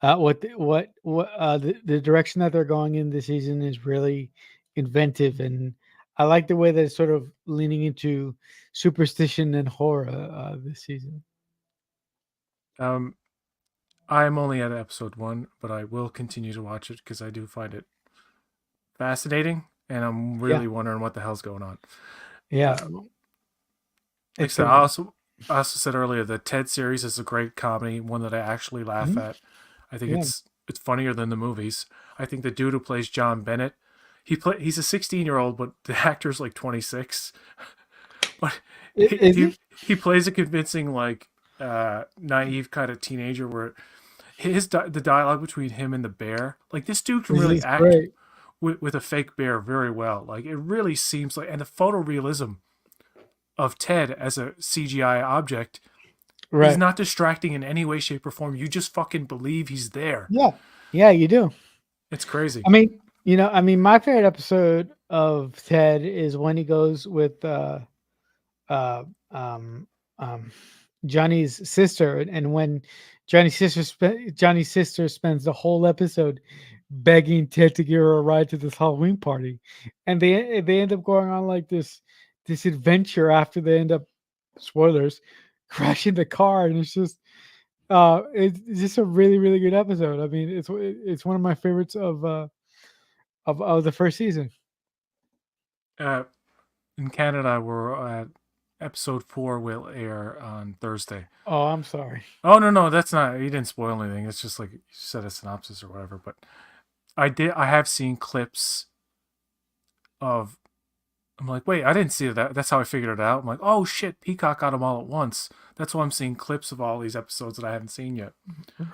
the direction that they're going in this season is really inventive, and I like the way that it's sort of leaning into superstition and horror this season. Um, I'm only at episode 1, but I will continue to watch it because I do find it fascinating, and I'm Yeah, really wondering what the hell's going on. yeah, Uh, like I it's said, gonna be. I also said earlier the Ted series is a great comedy, one that I actually laugh Mhm. at. I think Yeah, it's funnier than the movies. I think the dude who plays John Bennett, he's a 16-year-old, but the actor's like 26. But he Is he, he? he plays a convincing like naive kind of teenager where the dialogue between him and the bear, like this dude can This really is act great. with a fake bear very well. Like it really seems like, and the photorealism of Ted as a CGI object is Right. not distracting in any way, shape, or form. You just fucking believe he's there. Yeah, yeah, you do. It's crazy. My favorite episode of Ted is when he goes with uh, um, um, Johnny's sister, and when Johnny's sister spends the whole episode begging Ted to give her a ride to this Halloween party, and they end up going on like this adventure after they end up, spoilers, crashing the car, and it's just a really really good episode. I mean, it's one of my favorites of the first season. Uh, in Canada, we're at episode 4 will air on Thursday. Oh, I'm sorry. Oh no, that's not. You didn't spoil anything. It's just like you said a synopsis or whatever. But I have seen clips of I'm like, wait, I didn't see that. That's how I figured it out. I'm like, oh shit, Peacock got them all at once. That's why I'm seeing clips of all these episodes that I haven't seen yet.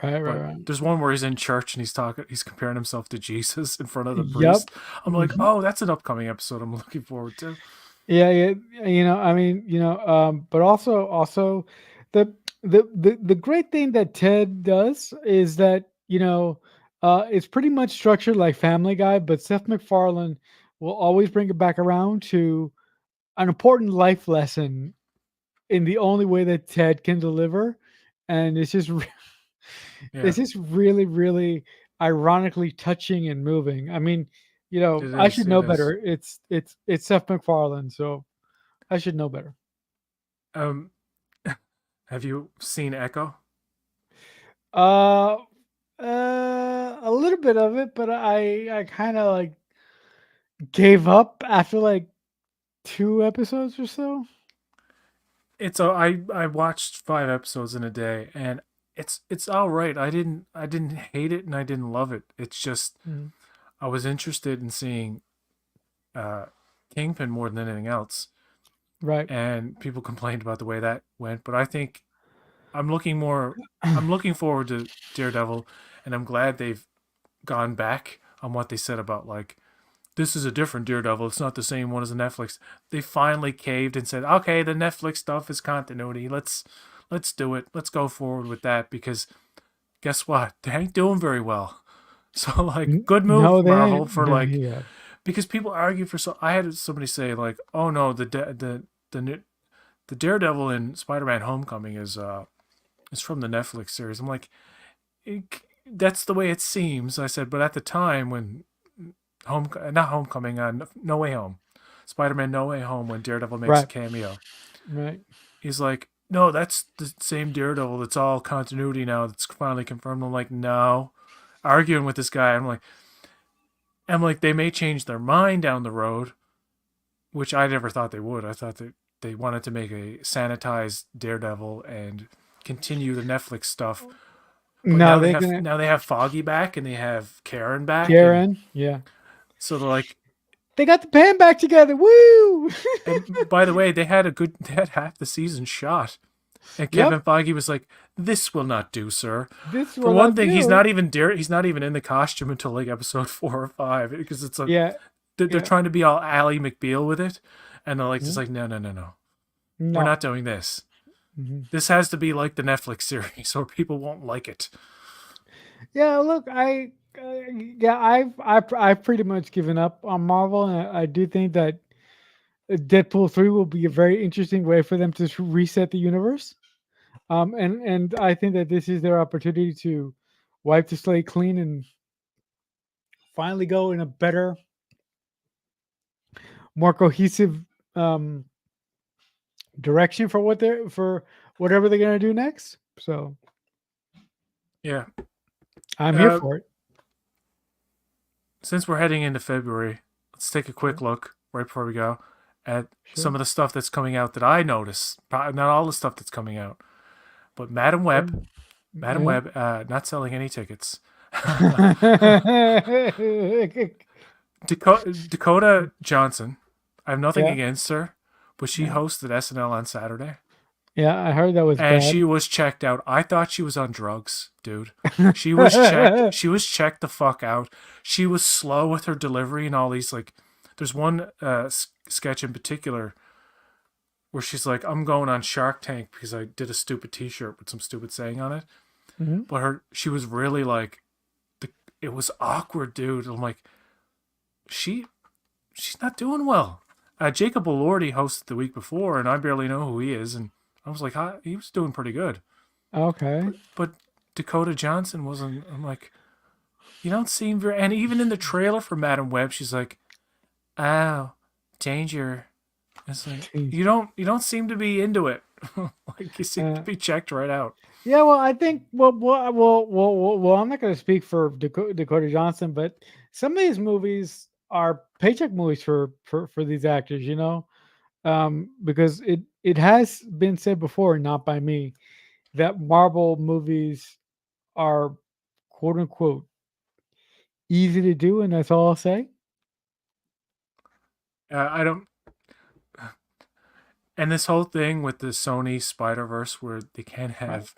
Right, right, But right. there's one where he's in church and he's comparing himself to Jesus in front of the Yep. priest. I'm like, oh, that's an upcoming episode I'm looking forward to. Yeah, yeah. I mean, but also the the great thing that Ted does is that, it's pretty much structured like Family Guy, but Seth MacFarlane will always bring it back around to an important life lesson in the only way that Ted can deliver, and Yeah, it's just really, really ironically touching and moving. I mean, it I is. should It know is. better. It's Seth MacFarlane, so I should know better. Um, have you seen Echo? Uh, a little bit of it, but I kind of like gave up after like 2 episodes or so. I watched 5 episodes in a day, and it's all right. I didn't hate it and I didn't love it. It's just Mhm. I was interested in seeing uh, Kingpin more than anything else, Right. and people complained about the way that went. But I think I'm looking more. I'm looking forward to Daredevil, and I'm glad they've gone back on what they said about like this is a different Daredevil. It's not the same one as the Netflix. They finally caved and said, okay, the Netflix stuff is continuity. Let's do it. Let's go forward with that because guess what? They ain't doing very well. So like, good No, move, they Marvel, ain't. for No, like yeah. because people argue for so. I had somebody say like, oh no, the Daredevil in Spider-Man: Homecoming is from the Netflix series. I'm like, that's the way it seems. I said, but at the time when not Homecoming, No Way Home, Spider-Man: No Way Home, when Daredevil makes a Right. cameo, Right. he's like, no, that's the same Daredevil. It's all continuity now. That's finally confirmed. I'm like, no, arguing with this guy. I'm like, they may change their mind down the road, which I never thought they would. I thought that they wanted to make a sanitized Daredevil and continue the Netflix stuff. But No, they're gonna now they have Foggy back and they have Karen back, and Karen. Yeah. so they're like, They got the band back together. Woo! and by the way, they had half the season shot. And Yep. Kevin Feige was like, "This will not do, sir." This For will one I thing, do. he's not even in the costume until like episode 4 or 5 because it's like Yeah. they're Yeah. trying to be all Ally McBeal with it, and they're like, just Mhm. like, no, no, no, no, we're No. not doing this. Mhm. This has to be like the Netflix series, or people won't like it. Yeah, look, yeah, I've pretty much given up on Marvel, and I do think that Deadpool 3 will be a very interesting way for them to reset the universe. And I think that this is their opportunity to wipe the slate clean and finally go in a better, more cohesive um, direction for for whatever they're gonna do next. So Yeah. I'm here Uh, for it. since we're heading into February, let's take a quick Sure, look right before we go at some sure, of the stuff that's coming out that I notice. Not all the stuff that's coming out, but Madam sure. Web. Madam Yeah. Web, not selling any tickets. Dakota Johnson. I have nothing Yeah, against her, but she yeah, hosted SNL on Saturday, yeah. I heard that was and bad. she was checked out. I thought she was on drugs, dude. She was checked. She was checked the fuck out. She was slow with her delivery and all these like. There's one sketch in particular where she's like, "I'm going on Shark Tank because I did a stupid T-shirt with some stupid saying on it." Mhm. But she was really like, it was awkward, dude. I'm like, she she's not doing well. Jacob Elordi hosted the week before, and I barely know who he is, and I was like, huh? He was doing pretty good. Okay. But Dakota Johnson wasn't. I'm like, you don't seem very. And even in the trailer for Madam Web, she's like, "Oh, danger." It's like Jeez. you don't seem to be into it. Like you seem to Uh, be checked right out. yeah, well, I think I'm not going to speak for Dakota Johnson, but some of these movies are paycheck movies for these actors, because it has been said before, not by me, that Marvel movies are quote unquote easy to do, and that's all I'll say. I don't. And this whole thing with the Sony Spider-Verse where they can't Right. have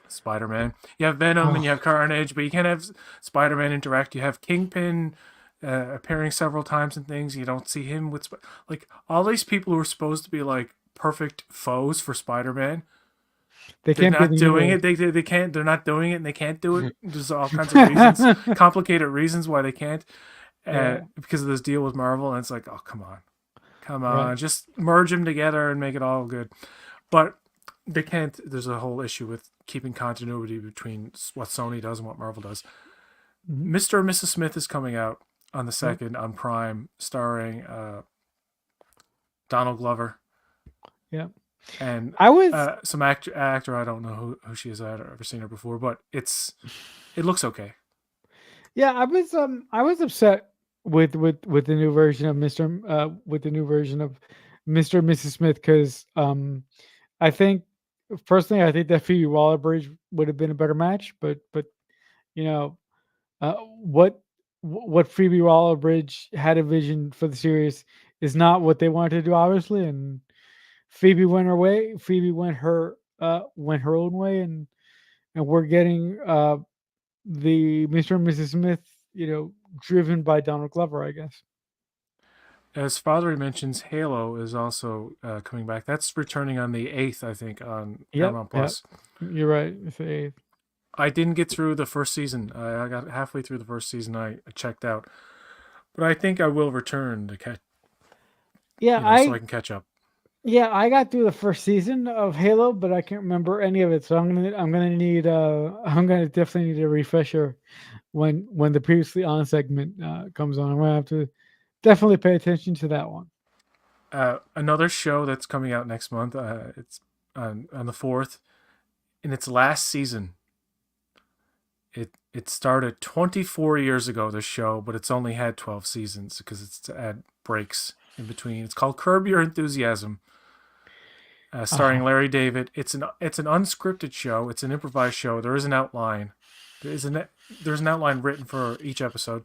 Spider-Man. You have Venom and Oh, you have Carnage, but you can't have Spider-Man interact. You have Kingpin appearing several times in things. You don't see him with like all these people who are supposed to be like perfect foes for Spider-Man. they They're can't be in not the doing universe. it. They can't. They're not doing it, and they can't do it. There's all kinds of reasons, complicated reasons why they can't, Yeah. because of this deal with Marvel. And it's like, oh come Right. on, just merge them together and make it all good. But they can't. There's a whole issue with keeping continuity between what Sony does and what Marvel does. Mhm. Mr. and Mrs. Smith is coming out on the Yep. 2nd on Prime, starring Donald Glover Yep. and I was some actor. I don't know who she is. I've never seen her before, but it looks okay. Yeah, I was upset with the new version of with the new version of Mr. and Mrs. Smith because I think personally I think that Phoebe Waller-Bridge would have been a better match, but you know what what Phoebe Waller-Bridge had a vision for the series is not what they wanted to do, obviously, and Phoebe went her way. Phoebe went her own way, and we're getting the Mr. and Mrs. Smith, driven by Donald Glover, I guess. As Father mentions, Halo is also coming back. That's returning on the 8th, I think, on Yep, Paramount yep. Plus. You're right. It's the eighth. I didn't get through the first season. I got halfway through the first season. I checked out, but I think I will return to catch, Yeah, so I can catch up. I got through the first season of Halo, but I can't remember any of it. So I'm gonna definitely need a refresher when the previously on segment comes on. I'm gonna have to definitely pay attention to that one. Another show that's coming out next month. It's on the 4th, in its last season. It started 24 years ago. This show, but it's only had 12 seasons because it's to add breaks in between. It's called Curb Your Enthusiasm, starring Oh, Larry David. It's an unscripted show. It's an improvised show. There is an outline. There's an outline written for each episode,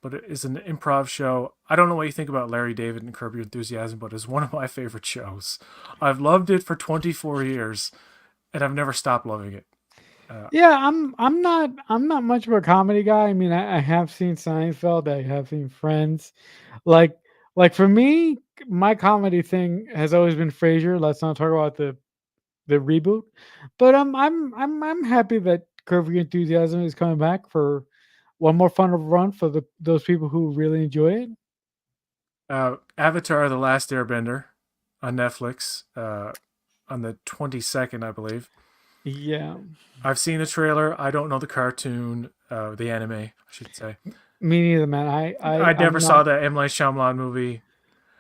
but it is an improv show. I don't know what you think about Larry David and Curb Your Enthusiasm, but it's one of my favorite shows. I've loved it for 24 years, and I've never stopped loving it. yeah. I'm not much of a comedy guy. I mean, I have seen Seinfeld. I have seen Friends. Like like for me, my comedy thing has always been Frasier. Let's not talk about the reboot. But I'm happy that Curb Your Enthusiasm is coming back for one more fun of run for those people who really enjoy it. Avatar: The Last Airbender on Netflix on the 22nd, I believe. Yeah, I've seen the trailer. I don't know the cartoon, the anime, I should say. me neither, man. I never I'm saw not. that M. Night Shyamalan movie.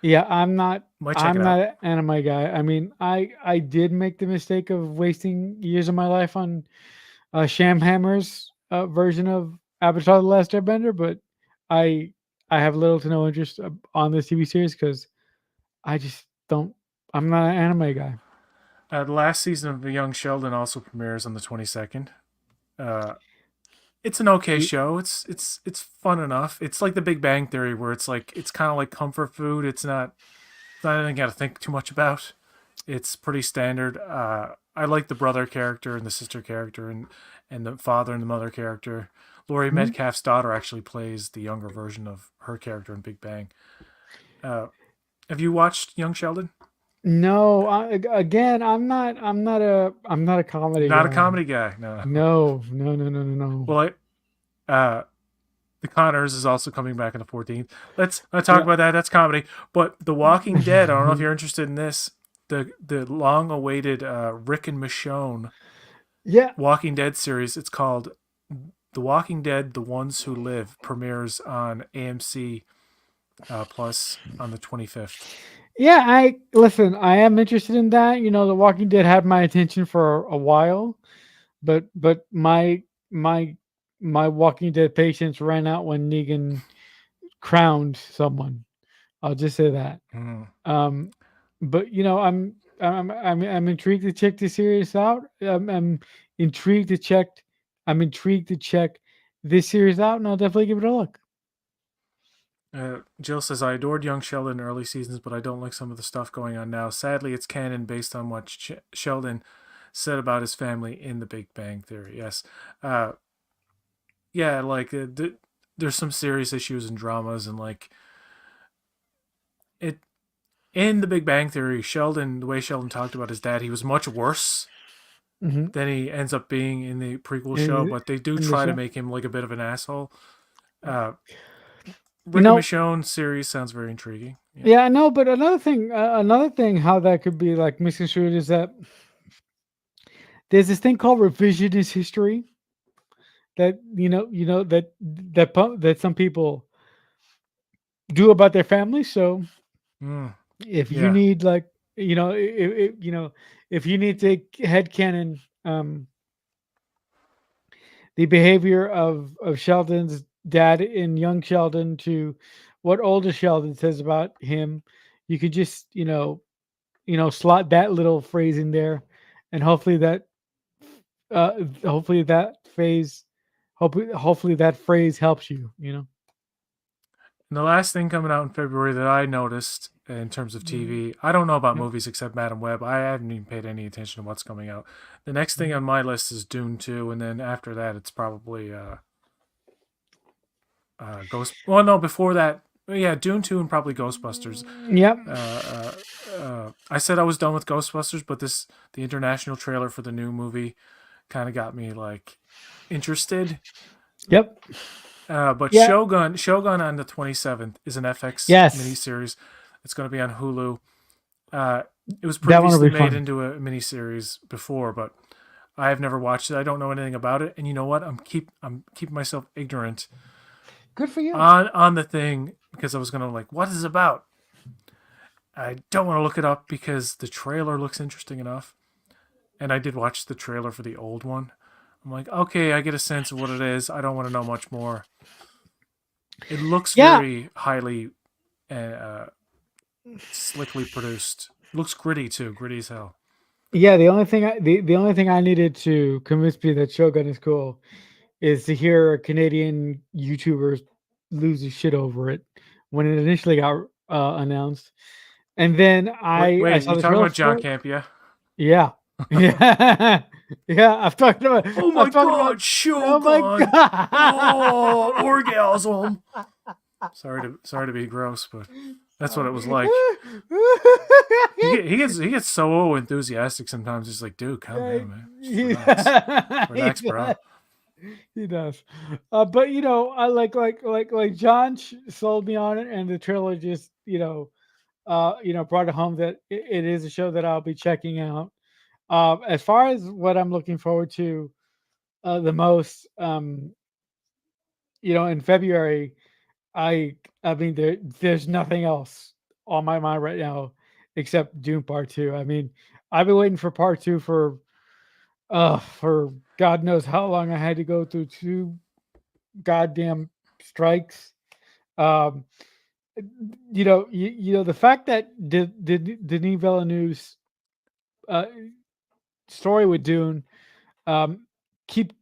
Yeah, I'm not. Might check it I'm out. not an anime guy. I mean, I did make the mistake of wasting years of my life on Shamhammer's version of Avatar: The Last Airbender, but I I have little to no interest on this TV series because I just don't. I'm not an anime guy. The last season of The Young Sheldon also premieres on the 22nd. Uh, it's an okay Ye- show. It's fun enough. It's like The Big Bang Theory, where it's kind of like comfort food. It's not anything you got to think too much about. It's pretty standard. I like the brother character and the sister character and the father and the mother character. Laurie Mhm. Metcalf's daughter actually plays the younger version of her character in Big Bang. Uh, have you watched Young Sheldon? No, again, I'm not a comedy Not a guy. comedy guy. No. No, no, no, no, no, no. Well, the Connors is also coming back on the 14th. Let's talk Yeah. about that. That's comedy. But The Walking Dead. I don't know if you're interested in this. The long awaited Rick and Michonne Yeah. Walking Dead series. It's called The Walking Dead: The Ones Who Live. Premieres on AMC Plus on the 25th. Yeah, I listen, I am interested in that. The Walking Dead had my attention for a while, but my Walking Dead patience ran out when Negan crowned someone. I'll just say that. Mm. Um, but I'm intrigued to check the series out. I'm intrigued to check. I'm intrigued to check this series out, and I'll definitely give it a look. Jill says, I adored young Sheldon in early seasons, but I don't like some of the stuff going on now. Sadly, it's canon based on what Sheldon said about his family in The Big Bang Theory. Yes. Uh, yeah, like, there's some serious issues and dramas, and, like, it in The Big Bang Theory, Sheldon, the way Sheldon talked about his dad, he was much worse Mm-hmm. than he ends up being in the prequel show, but they do In the try to show. make him like a bit of an asshole. Uh, You Ricky know, Michonne series sounds very intriguing. Yeah. yeah, I know, but another thing, how that could be like misconstrued is that there's this thing called revisionist history that that some people do about their family. So Mm, if you yeah. need like if you need to headcanon the behavior of Sheldon's dad in young Sheldon to what older Sheldon says about him, you could just slot that little phrase in there, and hopefully that phase, hopefully that phrase helps you. And the last thing coming out in February that I noticed in terms of Mhm. TV, I don't know about Yep. movies except Madam Web. I haven't even paid any attention to what's coming out. The next thing Mhm. on my list is Dune 2, and then after that, it's probably Ghost. Well, no, before that, yeah, Dune 2 and probably Ghostbusters. Yep. I said I was done with Ghostbusters, but the international trailer for the new movie kind of got me like interested. Yep. But Yeah. Shogun on the 27th is an FX Yes. miniseries. It's going to be on Hulu. Uh, it was That one will previously be made fun. into a miniseries before, but I have never watched it. I don't know anything about it. And you know what? I'm keeping myself ignorant Good for you. on the thing because I was gonna like, what is it about? I don't want to look it up because the trailer looks interesting enough. And I did watch the trailer for the old one. I'm like, okay, I get a sense of what it is. I don't want to know much more. It looks Yeah. very highly uh, slickly produced. Looks gritty too, gritty as hell. Yeah. The only thing I needed to convince me that Shogun is cool is to hear Canadian YouTubers lose his shit over it when it initially got announced. And then I Wait, saw you the talking trailer about for John it. Campia? Yeah. Yeah. Yeah. Oh my I'm talking about god, oh my Shogun! Oh, god. orgasm! Sorry to be gross, but that's what it was like. He gets so enthusiastic sometimes. He's like, dude, calm Yeah, down, man. Just he, he relax, bro. does. He does. But I like John sold me on it, and the trailer just brought it home that it is a show that I'll be checking out. As far as what I'm looking forward to the most, in February, I mean there's nothing else on my mind right now except Dune Part Two. I mean, I've been waiting for Part Two for God knows how long. I had to go through two goddamn strikes. Um, the fact that Denis Villeneuve's uh, story with Dune um, keep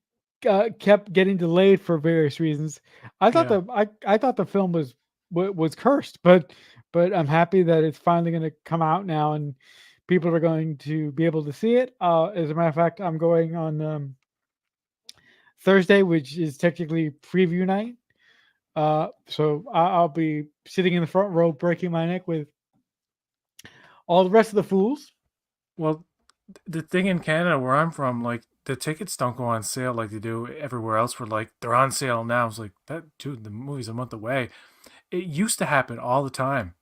kept getting delayed for various reasons. Yeah. I thought the film was cursed, but I'm happy that it's finally going to come out now and people are going to be able to see it. As a matter of fact, I'm going on Thursday, which is technically preview night. So I'll be sitting in the front row, breaking my neck with all the rest of the fools. Well, the thing in Canada where I'm from, like the tickets don't go on sale like they do everywhere else. Where like they're on sale now. It's like that, dude. The movie's a month away. It used to happen all the time.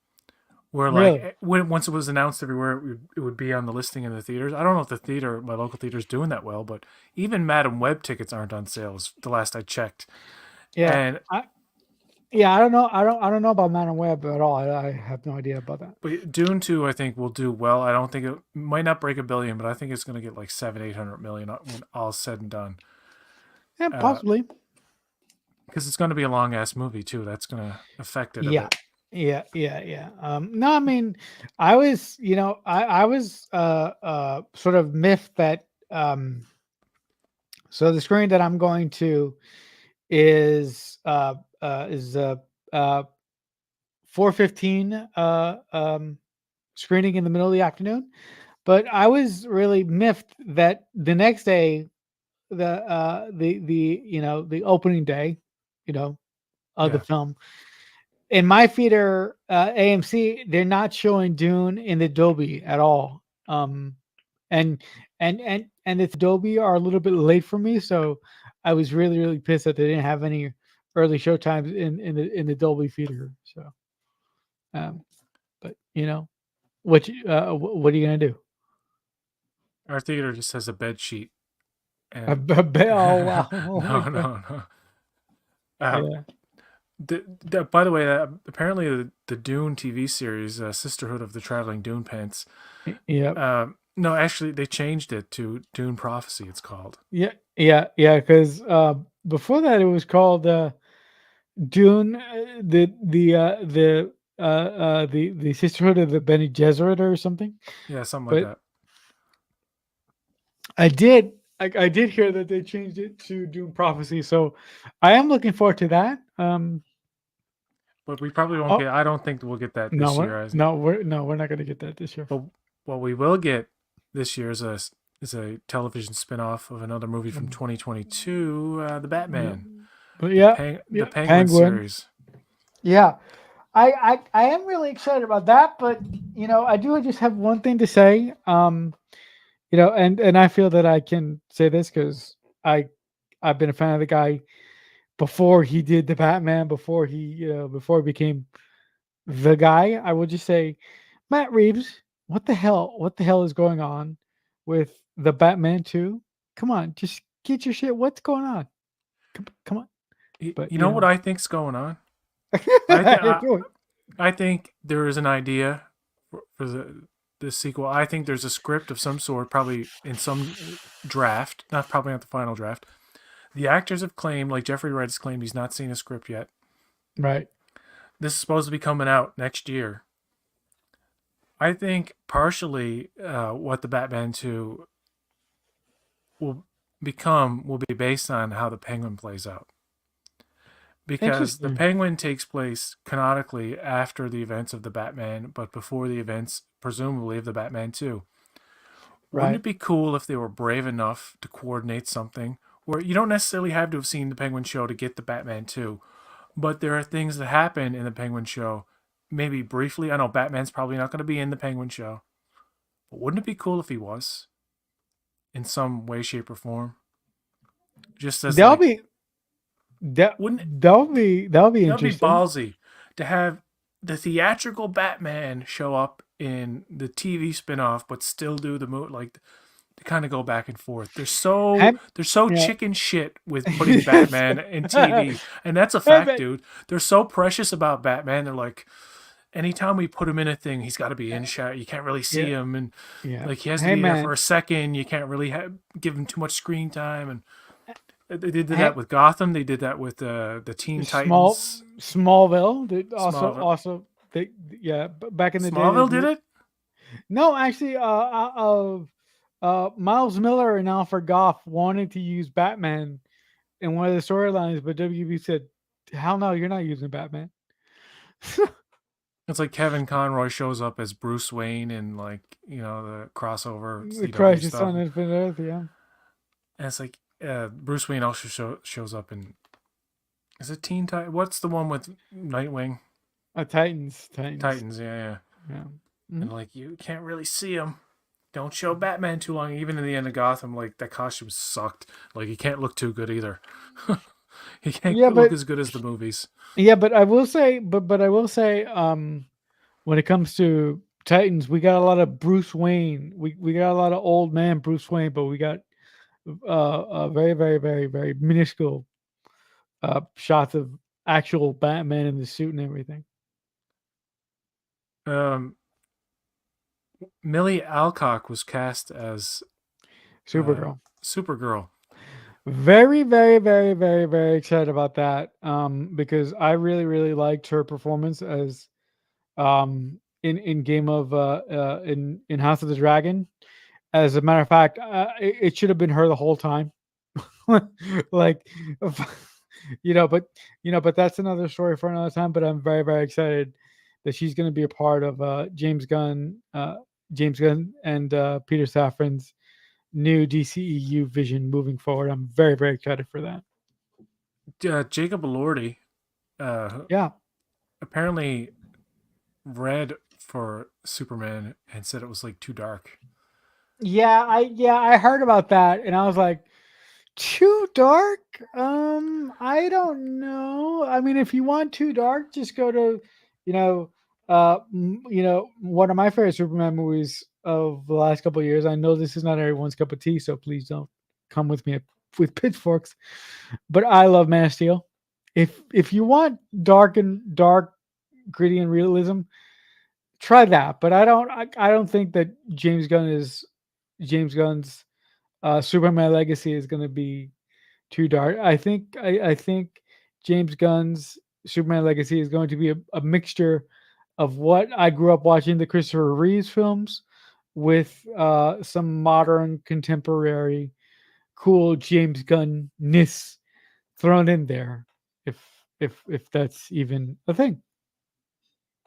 Where like Really? when once it was announced everywhere, it would be on the listing in the theaters. I don't know if my local theater is doing that well, but even Madam Web tickets aren't on sales. The last I checked, Yeah. and I don't know. I don't know about Madam Web at all. I have no idea about that. but Dune 2, I think will do well. I don't think it might not break a billion, but I think it's going to get like 700-800 million when all's said and done. Yeah, Uh, possibly. because it's going to be a long ass movie too. That's going to affect it a Yeah. bit. Yeah. No, I mean, I was, I was sort of miffed that so the screen that I'm going to is uh is uh 4:15 screening in the middle of the afternoon. But I was really miffed that the next day, the the opening day, you know, of the Yeah. film, in my feeder, AMC, they're not showing Dune in the Dolby at all. And and its Dolby are a little bit late for me, so I was really pissed that they didn't have any early show times in the Dolby feeder. So, um, but what are you gonna do? Our theater just has a bed sheet, I, and bet. Oh wow! Oh my no, god! no, no. Uh, Yeah, by the way, apparently the Dune TV series, Sisterhood of the Traveling Dune Pants. yeah, No, actually, they changed it to Dune Prophecy. It's called. yeah. Because before that, it was called Dune, the Sisterhood of the Bene Gesserit or something. Yeah, something like But that. I did hear that they changed it to Dune Prophecy, so I am looking forward to that. But we probably won't Oh get. I don't think we'll get that no, this year. we're not going to get that this year. But what we will get this year is a television spinoff of another movie from 2022, the Yeah, Batman, but yeah, the yeah, Penguin Penguin. series. Yeah, I am really excited about that, but I do just have one thing to say. And I feel that I can say this because I've been a fan of the guy before he did the Batman, before he became the guy. I would just say, Matt Reeves, what the hell is going on with the Batman 2? Come on, just get your shit. What's going on? Come on. But You know what I think's going on? I think I do it. I think there is an idea for the sequel. I think there's a script of some sort, probably in some draft, not probably not the final draft. The actors have claimed, like Jeffrey Wright has claimed, he's not seen a script yet. Right. This is supposed to be coming out next year. I think partially what the Batman 2 will will be based on how the Penguin plays out. Because the Interesting. Penguin takes place canonically after the events of the Batman, but before the events, presumably, of the Batman 2. Wouldn't Right. it be cool if they were brave enough to coordinate something where you don't necessarily have to have seen the Penguin show to get the Batman 2, but there are things that happen in the Penguin show, maybe briefly. I know Batman's probably not going to be in the Penguin show, but wouldn't it be cool if he was in some way, shape, or form? Just as That'll like, be that wouldn't that'll be that would be interesting. ballsy to have the theatrical Batman show up in the TV spinoff, but still do the movie like to kind of go back and forth. Have, They're so yeah. chicken shit with putting Batman in TV, and that's a fact, dude. They're so precious about Batman. They're like, anytime we put him in a thing, he's got to be in shot. You can't really see Yeah. him, and Yeah. like he has to Hey be there for man. a second. You can't really give him too much screen time, and they did Hey, that with Gotham. They did that with the Teen Titans. Smallville. Smallville. They yeah. Back in the day, they Smallville did did. it. No, actually, Miles Miller and Alfred Goff wanted to use Batman in one of the storylines, but WB said, "Hell no, you're not using Batman." It's like Kevin Conroy shows up as Bruce Wayne in like the crossover The CW Crisis stuff, on Infinite Earth, yeah. and it's like Bruce Wayne also shows up in is it Teen Titan? What's the one with Nightwing? Titans. Titans, yeah, yeah. Yeah. And Mhm. like you can't really see him. Don't show Batman too long. Even in the end of Gotham, like that costume sucked. Like he can't look too good either. He can't Yeah, look but as good as the movies. I will say, when it comes to Titans, we got a lot of Bruce Wayne. We got a lot of old man Bruce Wayne, but we got very minuscule shots of actual Batman in the suit and everything. Um, Millie Alcock was cast as Supergirl. Supergirl. Very excited about that. Because I really liked her performance as in Game of in House of the Dragon. As a matter of fact, it should have been her the whole time. Like, but that's another story for another time. But I'm very excited that she's going to be a part of James Gunn and Peter Safran's new DCEU vision moving forward. I'm very, very excited for that. Jacob Elordi Yeah. apparently read for Superman and said it was like too dark. I heard about that and I was like, too dark? I don't know. I mean, if you want too dark, just go to, you know, one of my favorite Superman movies of the last couple of years. I know this is not everyone's cup of tea, so please don't come with me with pitchforks. But I love Man of Steel. If you want dark, gritty, and realism, try that. But I don't think that James Gunn's Superman Legacy is going to be too dark. I think James Gunn's Superman Legacy is going to be a mixture of what I grew up watching, the Christopher Reeves films, with some modern contemporary cool James Gunn ness thrown in there, if if that's even a thing.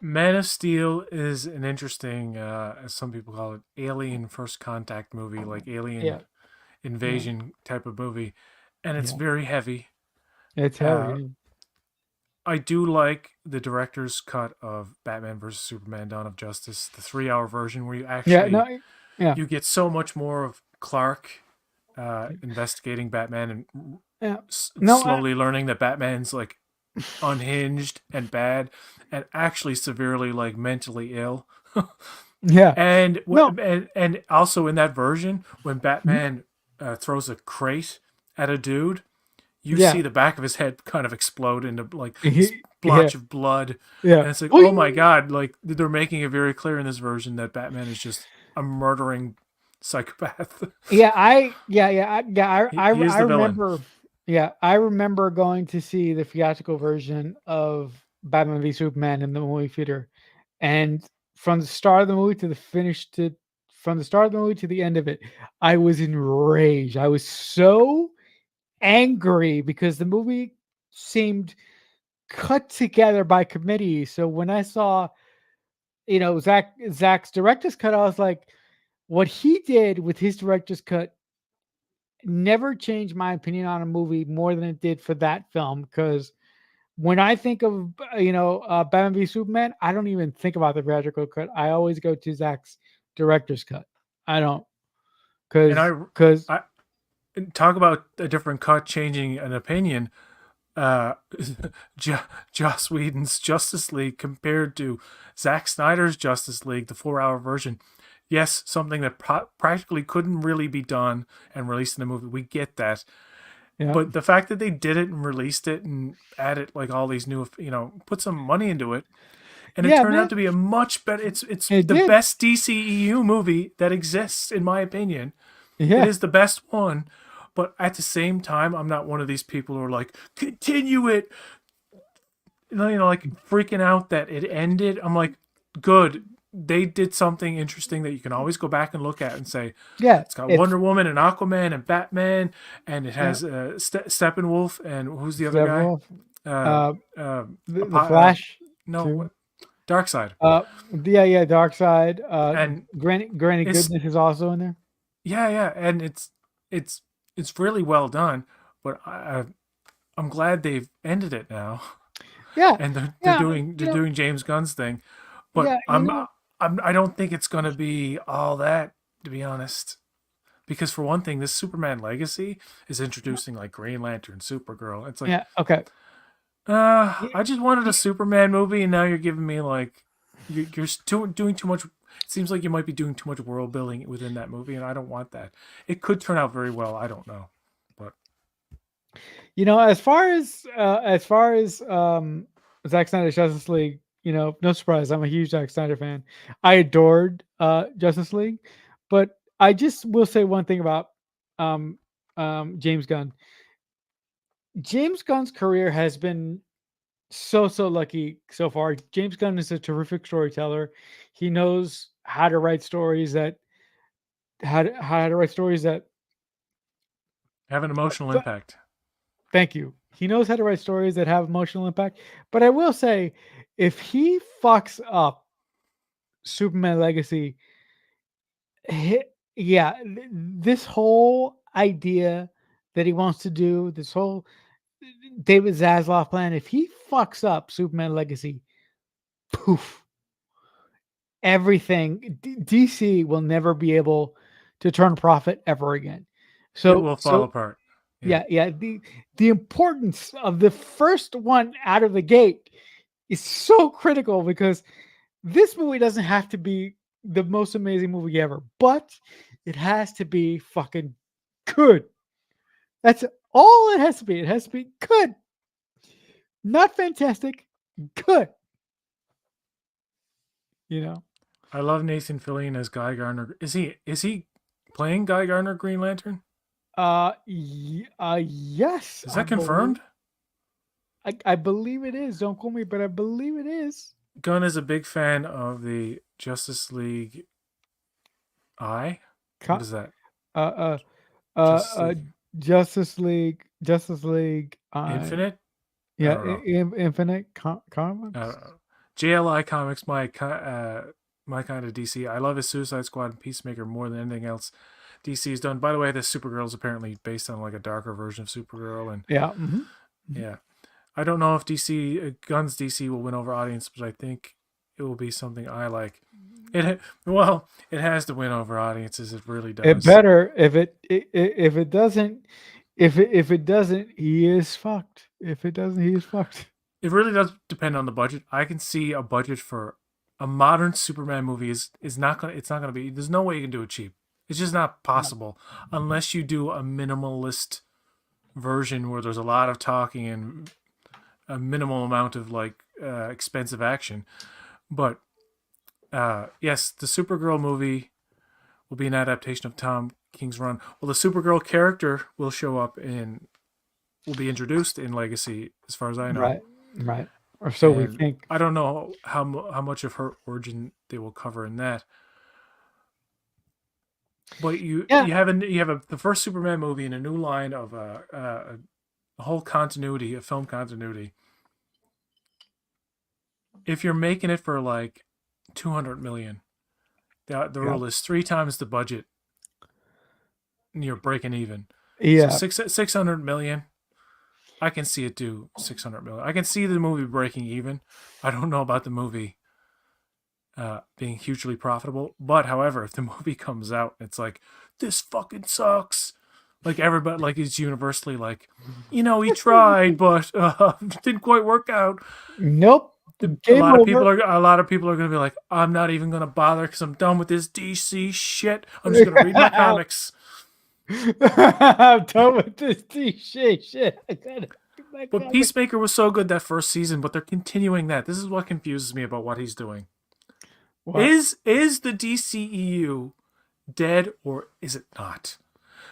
Man of Steel is an interesting, as some people call it, alien first contact movie, like Yeah, alien yeah, invasion type of movie, and it's yeah. very heavy. It's Uh, heavy. I do like the director's cut of Batman versus Superman: Dawn of Justice, the 3 hour version where you Yeah, no, actually yeah, you get so much more of Clark investigating Batman and yeah. No, slowly learning that Batman's like unhinged and bad and actually severely like mentally ill. yeah, and, no, and also in that version when mhm, Batman throws a crate at a dude, you yeah, see the back of his head kind of explode into like this yeah, blotch of blood, yeah. and it's like, oh my Boing! god, like they're making it very clear in this version that Batman is just a murdering psychopath. I He is I the villain. remember. Yeah, I remember going to see the theatrical version of Batman v Superman in the movie theater, and from the start of the movie to the finish to from the start of the movie to the end of it, I was enraged. I was so angry because the movie seemed cut together by committee. So when I saw, Zach's director's cut, I was like, what he did with his director's cut never changed my opinion on a movie more than it did for that film. Because when I think of Batman v Superman, I don't even think about the theatrical cut. I always go to Zach's director's cut. I don't And because I talk about a different cut changing an opinion. uh, Joss Whedon's Justice League compared to Zack Snyder's Justice League, the 4 hour version. Yes, something that practically couldn't really be done and released in a movie. We get that. yeah But the fact that they did it and released it and added like all these new, put some money into it, and it yeah turned out man to be a much better. It's it the did best DCEU movie that exists, in my opinion. It yeah is the best one, but at the same time, I'm not one of these people who are like, continue it, like freaking out that it ended. I'm like, good. They did something interesting that you can always go back and look at and say, yeah it's got it's Wonder Woman and Aquaman and Batman, and it yeah has Steppenwolf and who's the other guy? several Uh, uh uh, the Flash no, too. Dark Side, Uh, yeah, Dark Side. and Granny it's Goodness is also in there. yeah, and it's it's really well done. But I'm glad they've ended it now, Yeah, and yeah, they're doing James Gunn's thing. But yeah. I don't think it's gonna be all that, to be honest. Because for one thing, this Superman Legacy is introducing like Green Lantern, Supergirl. It's like, Yeah. Okay. Yeah, I just wanted a yeah, Superman movie, and now you're giving me like doing too much. It seems like you might be doing too much world building within that movie, and I don't want that. It could turn out very well. I don't know, but as far as Zack Snyder's Justice League, no surprise, I'm a huge Zack Snyder fan. I adored Justice League, but I just will say one thing about um James Gunn. James Gunn's career has been so lucky so far. James Gunn is a terrific storyteller. He knows how to write stories how to write stories that have an emotional th- impact. thank you. He knows how to write stories that have emotional impact. But I will say, if he fucks up Superman Legacy, yeah, this whole idea that he wants to do, this whole David Zaslav plan, if he fucks up Superman Legacy, poof, everything DC will never be able to turn a profit ever again. It So will fall apart. yeah, the importance of the first one out of the gate is so critical because this movie doesn't have to be the most amazing movie ever, but it has to be fucking good. That's all it has to be. It has to be good. Not fantastic, good. You know? I love Nathan Fillion as Guy Gardner. Is he playing Guy Gardner Green Lantern? Yes. Is that confirmed? I believe it is. Don't quote me, but I believe it is. Gunn is a big fan of the Justice League What is that? Uh, Justice League Justice League. Justice League. Infinite? I Yeah, don't know. Infinite Comics. JLI Comics, my kind of DC. I love his Suicide Squad and Peacemaker more than anything else DC has done. By the way, this Supergirl is apparently based on like a darker version of Supergirl, and Yeah. yeah, I don't know if Gunn's DC will win over audience, but I think it will be something I like. It has to win over audiences. It really does. It better. If it doesn't, if it doesn't, he is fucked. If it doesn't, he is fucked. It really does depend on the budget. I can see a budget for a modern Superman movie is not gonna. It's not gonna be. There's no way you can do it cheap. It's just not possible unless you do a minimalist version where there's a lot of talking and a minimal amount of like expensive action. But yes, the Supergirl movie will be an adaptation of Tom King's run. Well, the Supergirl character will will be introduced in Legacy, as far as I know. Right. Or so we And think. I don't know how much of her origin they will cover in that. But you have the first Superman movie in a new line of a whole continuity, a film continuity. If you're making it for like 200 million, the rule is 3 times the budget, and you're breaking even. Yeah. So 600 million. I can see it do 600 million. I can see the movie breaking even. I don't know about the movie being hugely profitable. But however, if the movie comes out, it's like, this fucking sucks. Like everybody, like it's universally like, he tried, but didn't quite work out. Nope. A lot of people are going to be like, I'm not even going to bother because I'm done with this DC shit. I'm just going to read my comics. I'm done with this DC shit. But Peacemaker was so good that first season, but they're continuing that. This is what confuses me about what he's doing. What? Is the DCEU dead or is it not?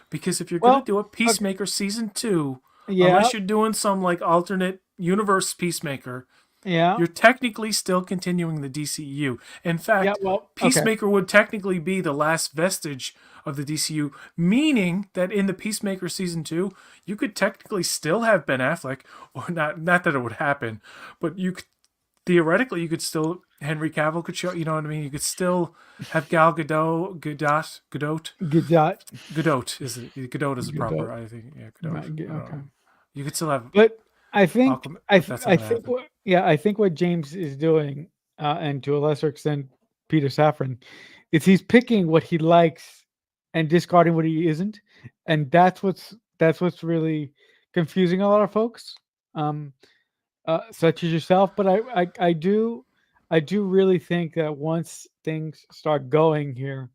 Because if you're going to do a Peacemaker season 2, unless you're doing some like alternate universe Peacemaker, you're technically still continuing the DCEU. In fact, Peacemaker would technically be the last vestige of the DCU, meaning that in the Peacemaker season 2, you could technically still have Ben Affleck, or not that it would happen, but theoretically you could still, Henry Cavill could show, you know what I mean? You could still have Gal Gadot is it? Gadot is the proper, I think. Yeah, Gadot. You could still have, but I think I think what James is doing, and to a lesser extent Peter Safran, is he's picking what he likes and discarding what he isn't, and that's what's really confusing a lot of folks, such as yourself. But I do really think that once things start going here,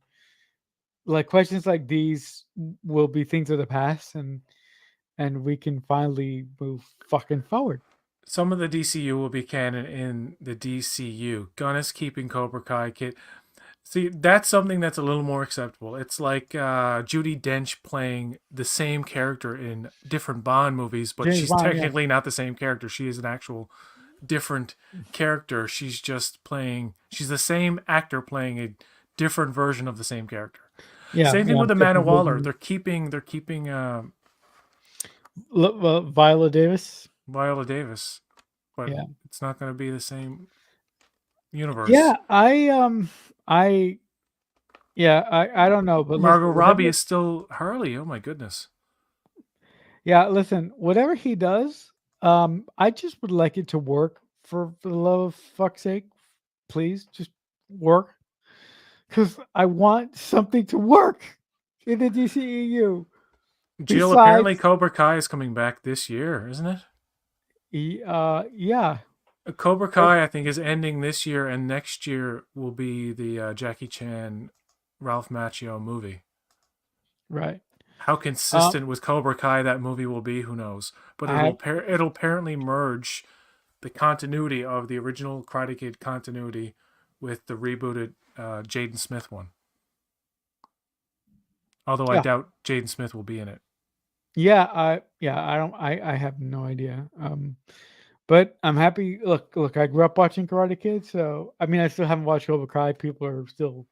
like questions like these will be things of the past, and we can finally move fucking forward. Some of the DCU will be canon in the DCU. Gunn is keeping Cobra Kai Kid. See, that's something that's a little more acceptable. It's like Judi Dench playing the same character in different Bond movies, but she's technically not the same character. She is an actual different character. She's the same actor playing a different version of the same character. Yeah, same thing with Amanda Waller. They're keeping Viola Davis. But it's not going to be the same. universe. Yeah, I I don't know, but listen, Margot Robbie whatever. is still Harley. Oh my goodness. Yeah, listen, whatever he does, I just would like it to work for the love of fuck's sake. Please just work. Because I want something to work in the DCEU. Jill, apparently Besides, Cobra Kai is coming back this year, isn't it? yeah, Cobra but Kai, I think, is ending this year, and next year will be the Jackie Chan, Ralph Macchio movie. right. How Um, consistent with Cobra Kai that movie will be, who knows? But I have, it'll apparently merge the continuity of the original Karate Kid continuity with the rebooted Jaden Smith one. Although I yeah, doubt Jaden Smith will be in it. I don't, I have no idea. But I'm happy. Look, I grew up watching Karate Kid, so I mean, I still haven't watched Cobra Kai. People are still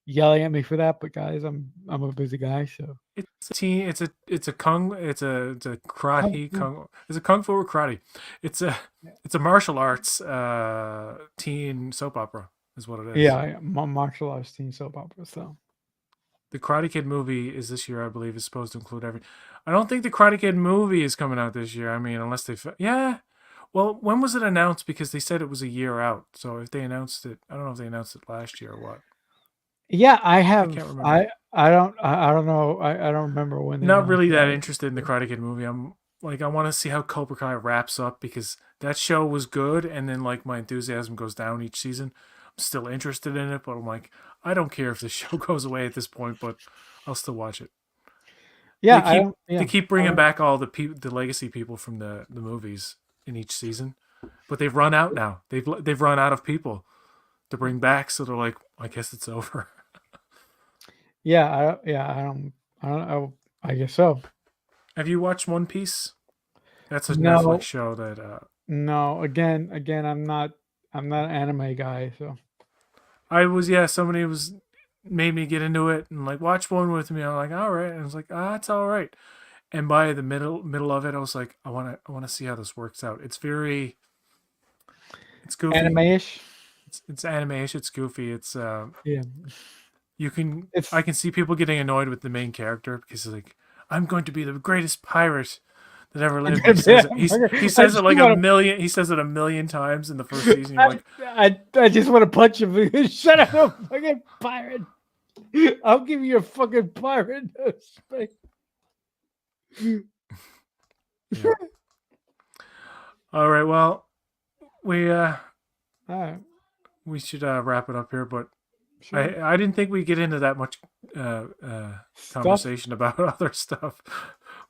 yelling at me for that, but guys, I'm a busy guy, so It's a teen. It's a Kung karate Fu. kung. It's a kung fu or karate. It's a it's a martial arts teen soap opera is what it is. Yeah, martial arts teen soap opera. So The Karate Kid movie is this year, I believe, is supposed to include every. I don't think the Karate Kid movie is coming out this year. I mean, unless they, yeah. Well, when was it announced? Because they said it was a year out. So if they announced it, I don't know if they announced it last year or what. yeah, I can't have remember. I don't know. I don't remember when they Not announced really that that. interested in the Karate Kid movie. I'm like, I want to see how Cobra Kai wraps up because that show was good, and then like my enthusiasm goes down each season. I'm still interested in it, but I'm like, I don't care if the show goes away at this point, but I'll still watch it. Yeah, They I keep don't. they Yeah, keep I bringing don't. back all the legacy people from the movies in each season, but they've run out now. They've run out of people to bring back, so they're like, I guess it's over. Yeah, I don't. I don't know. I guess so. Have you watched One Piece? That's a Netflix No, show that no. Again, I'm not. I'm not an anime guy. So I was. Yeah, somebody was made me get into it and like watch one with me. I'm like, all right, and I was like, it's all right. And by the middle of it, I was like, I want to see how this works out. It's goofy. anime-ish. It's animation. It's goofy. It's Yeah, you can I it's. can see people getting annoyed with the main character because he's like, I'm going to be the greatest pirate that ever lived. And he I says it just like a want million. He says it a million times in the first to. season. You're like, I just want to punch him. Shut up, I'm a fucking pirate. I'll give you a fucking pirate. yeah. All right. Well, we uh All right, we should wrap it up here. But sure. I didn't think we'd get into that much Stuff. conversation about other stuff.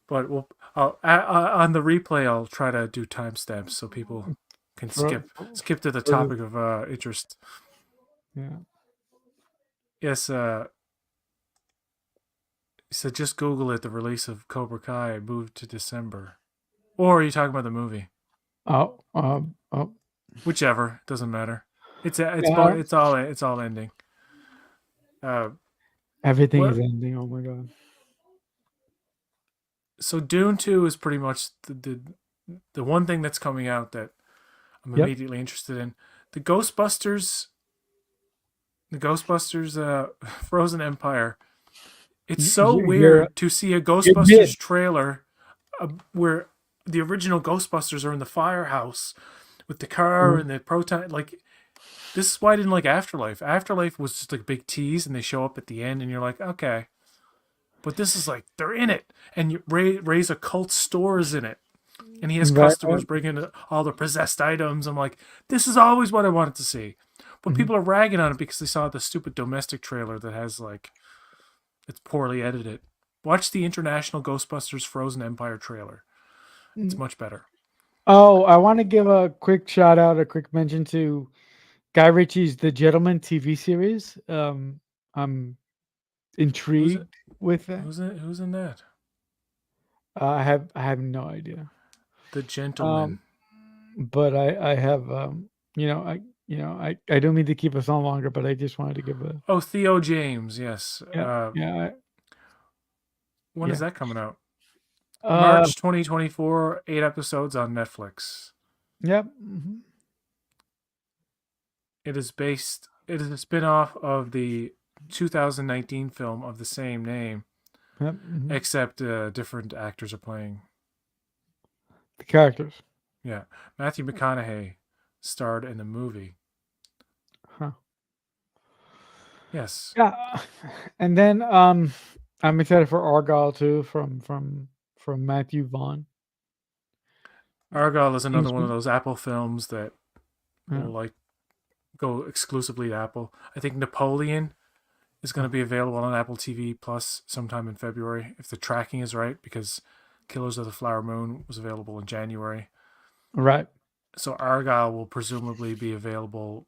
But on the replay, I'll try to do timestamps so people can For, skip to the for topic of interest. yeah. Yes, he said just Google it. The release of Cobra Kai moved to December. Or are you talking about the movie? Oh, Whichever, doesn't matter. yeah. it's all ending. Uh, Everything is what? ending. Oh my god. So Dune 2 is pretty much the one thing that's coming out that I'm Yep. immediately interested in. The Ghostbusters, the Ghostbusters, Frozen Empire. It's so You're weird to see a you're Ghostbusters mid. trailer where the original Ghostbusters are in the firehouse with the car Mhm. and the proton. Like, this is why I didn't like Afterlife. Afterlife was just like a big tease, and they show up at the end, and you're like, okay. But this is like they're in it, and Ray's occult store is in it, and he has Right. customers bringing all the possessed items. I'm like, this is always what I wanted to see. But Mhm. people are ragging on it because they saw the stupid domestic trailer that has like it's poorly edited. Watch the International Ghostbusters Frozen Empire trailer. It's Mm. much better. Oh, I want to give a quick shout out, a quick mention to Guy Ritchie's The Gentleman TV series. I'm Who's it? intrigued with that. Who's in that? I have no idea. The Gentleman. Um, but I have you know I don't mean to keep us on longer, but I just wanted to give a Oh, Theo James. Yes. yeah yeah When is yeah. that coming out? Uh, March 2024. 8 episodes on Netflix. yep. Mhm. It is based. It is a spin-off of the 2019 film of the same name, Yep. except different actors are playing. The characters. Yeah, Matthew McConaughey starred in the movie. Huh. Yes, Yeah. And then I'm excited for Argylle too from Matthew Vaughn. Argylle is another one of Kingsman. those Apple films that Yeah. will like go exclusively to Apple. I think Napoleon is going to be available on Apple TV Plus sometime in February if the tracking is right, because Killers of the Flower Moon was available in January. Right. So Argylle will presumably be available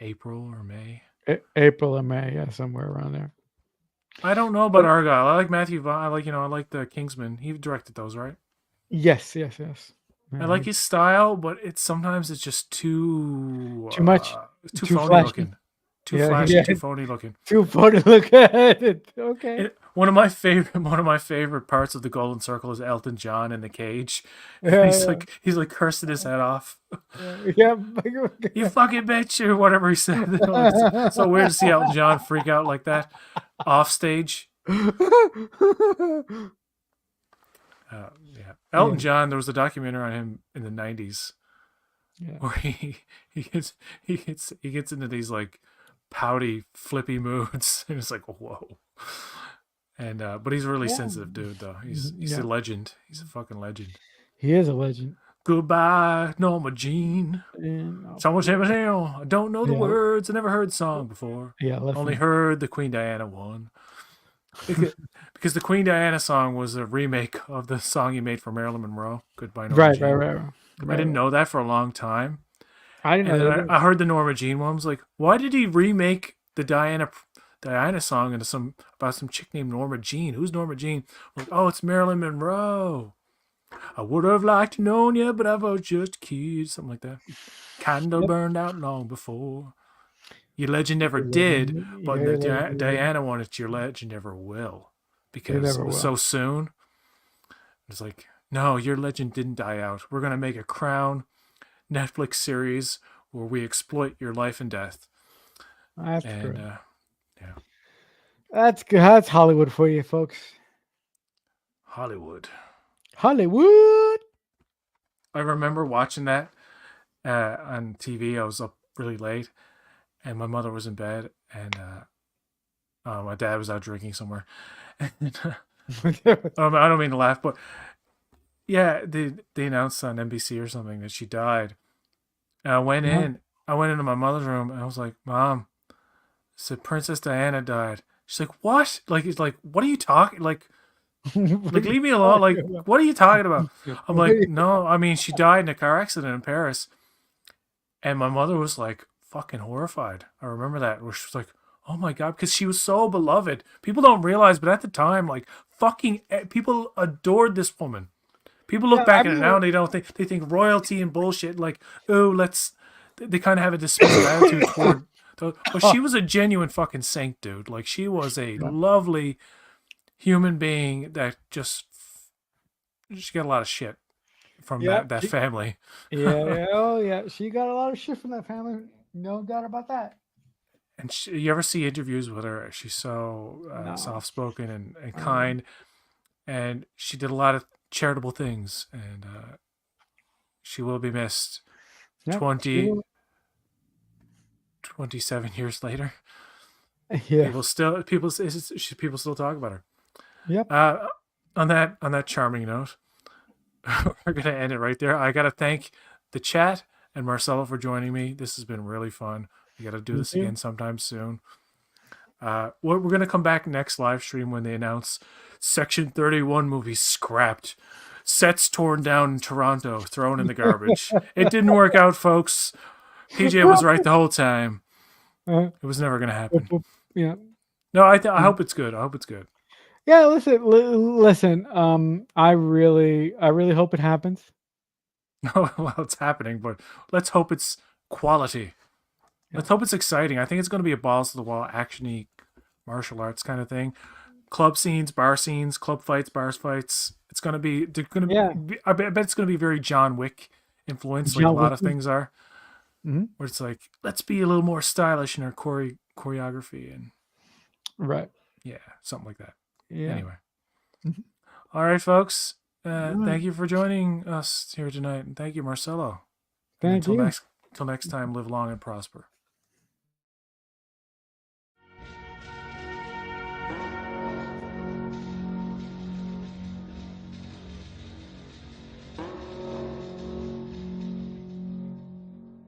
April or May. April or May, yeah, somewhere around there. I don't know about But Argylle. I like Matthew Vaughn. I like the Kingsman. He directed those, right? yes. I Yeah, like his style, but it's just too too much, too too phony flashy. looking, too Yeah, flashy, yeah, too phony looking. too funny to look at it. Okay. One of my favorite parts of the Golden Circle is Elton John in the cage. Yeah, He's like cursing his head off. yeah. You fucking bitch or whatever he said. It's so weird to see Elton John freak out like that off stage. Yeah, Elton Yeah, John. There was a documentary on him in the '90s yeah, where he gets into these like pouty, flippy moods, and it's like whoa. And but he's a really yeah, sensitive dude, though. He's a yeah. legend. He's a fucking legend. He is a legend. Goodbye, Norma Jean. And, Someone say my name. I don't know the yeah, words. I never heard the song before. yeah. Only Listen. heard the Queen Diana one. Because the Queen Diana song was a remake of the song he made for Marilyn Monroe, Goodbye Norma Right, Jean. right. I didn't know that for a long time. I didn't And know then that. I heard the Norma Jean one. I was like, why did he remake the Diana song into about some chick named Norma Jean? Who's Norma Jean? I'm like, oh, it's Marilyn Monroe. I would have liked to known you, but I was just a kid. Something like that. Candle Yep. burned out long before. Your legend never You're did, legend. but in You're the legend. Diana one, it's your legend never will. You Because it never was will. so soon. It's like, no, your legend didn't die out. We're going to make a Crown Netflix series where we exploit your life and death. That's And good. yeah, That's good. That's Hollywood for you, folks. Hollywood. Hollywood. I remember watching that on TV. I was up really late, and my mother was in bed, and my dad was out drinking somewhere. And, I don't mean to laugh, but yeah, they announced on NBC or something that she died. And Uh-huh. I went into my mother's room, and I was like, "Mom," I said, "Princess Diana died." She's like, "What?" Like, it's like, "What are you talking?" Like, leave me alone. Like, what are you talking about? I'm like, no, I mean, she died in a car accident in Paris. And my mother was like fucking horrified. I remember that, where she was like, oh my God, because she was so beloved. People don't realize, but at the time, like, fucking people adored this woman. People look Yeah, I back at it now mean, and they think royalty and bullshit. Like, oh, they kind of have a dismissive attitude toward, but she was a genuine fucking saint, dude. Like, she was a yeah, lovely human being that just she got a lot of shit from yeah, that family. oh yeah. She got a lot of shit from that family. No doubt about that. And you ever see interviews with her? She's so No. soft spoken and Uh, kind, and she did a lot of charitable things, and she will be missed. yep. She 20, will. 27 years later, Yeah. people still talk about her. Yep. Uh, on that charming note, we're gonna end it right there. I gotta thank the chat and Marcelo for joining me. This has been really fun. We gotta do Me this too. again sometime soon. We're gonna come back next live stream when they announce Section 31 movie scrapped, sets torn down in Toronto, thrown in the garbage. It didn't work out, folks. PJ was right the whole time. Uh, It was never gonna whoop, happen. whoop. Yeah. No, I hope it's good. I hope it's good. Yeah. Listen. I really hope it happens. No, well, it's happening, but let's hope it's quality. Yeah. Let's hope it's exciting. I think it's going to be a balls to the wall, actiony, martial arts kind of thing. Club scenes, bar scenes, club fights, bars fights. It's going to be. Yeah. I bet it's going to be very John Wick influenced, like a John lot of Wick. things are. Mhm. where it's like, let's be a little more stylish in our choreography and Right. yeah, something like that. Yeah. Anyway. Mhm. All right, folks. Right. Thank you for joining us here tonight, and thank you, Marcelo. And Thank you. until next time, live long and prosper.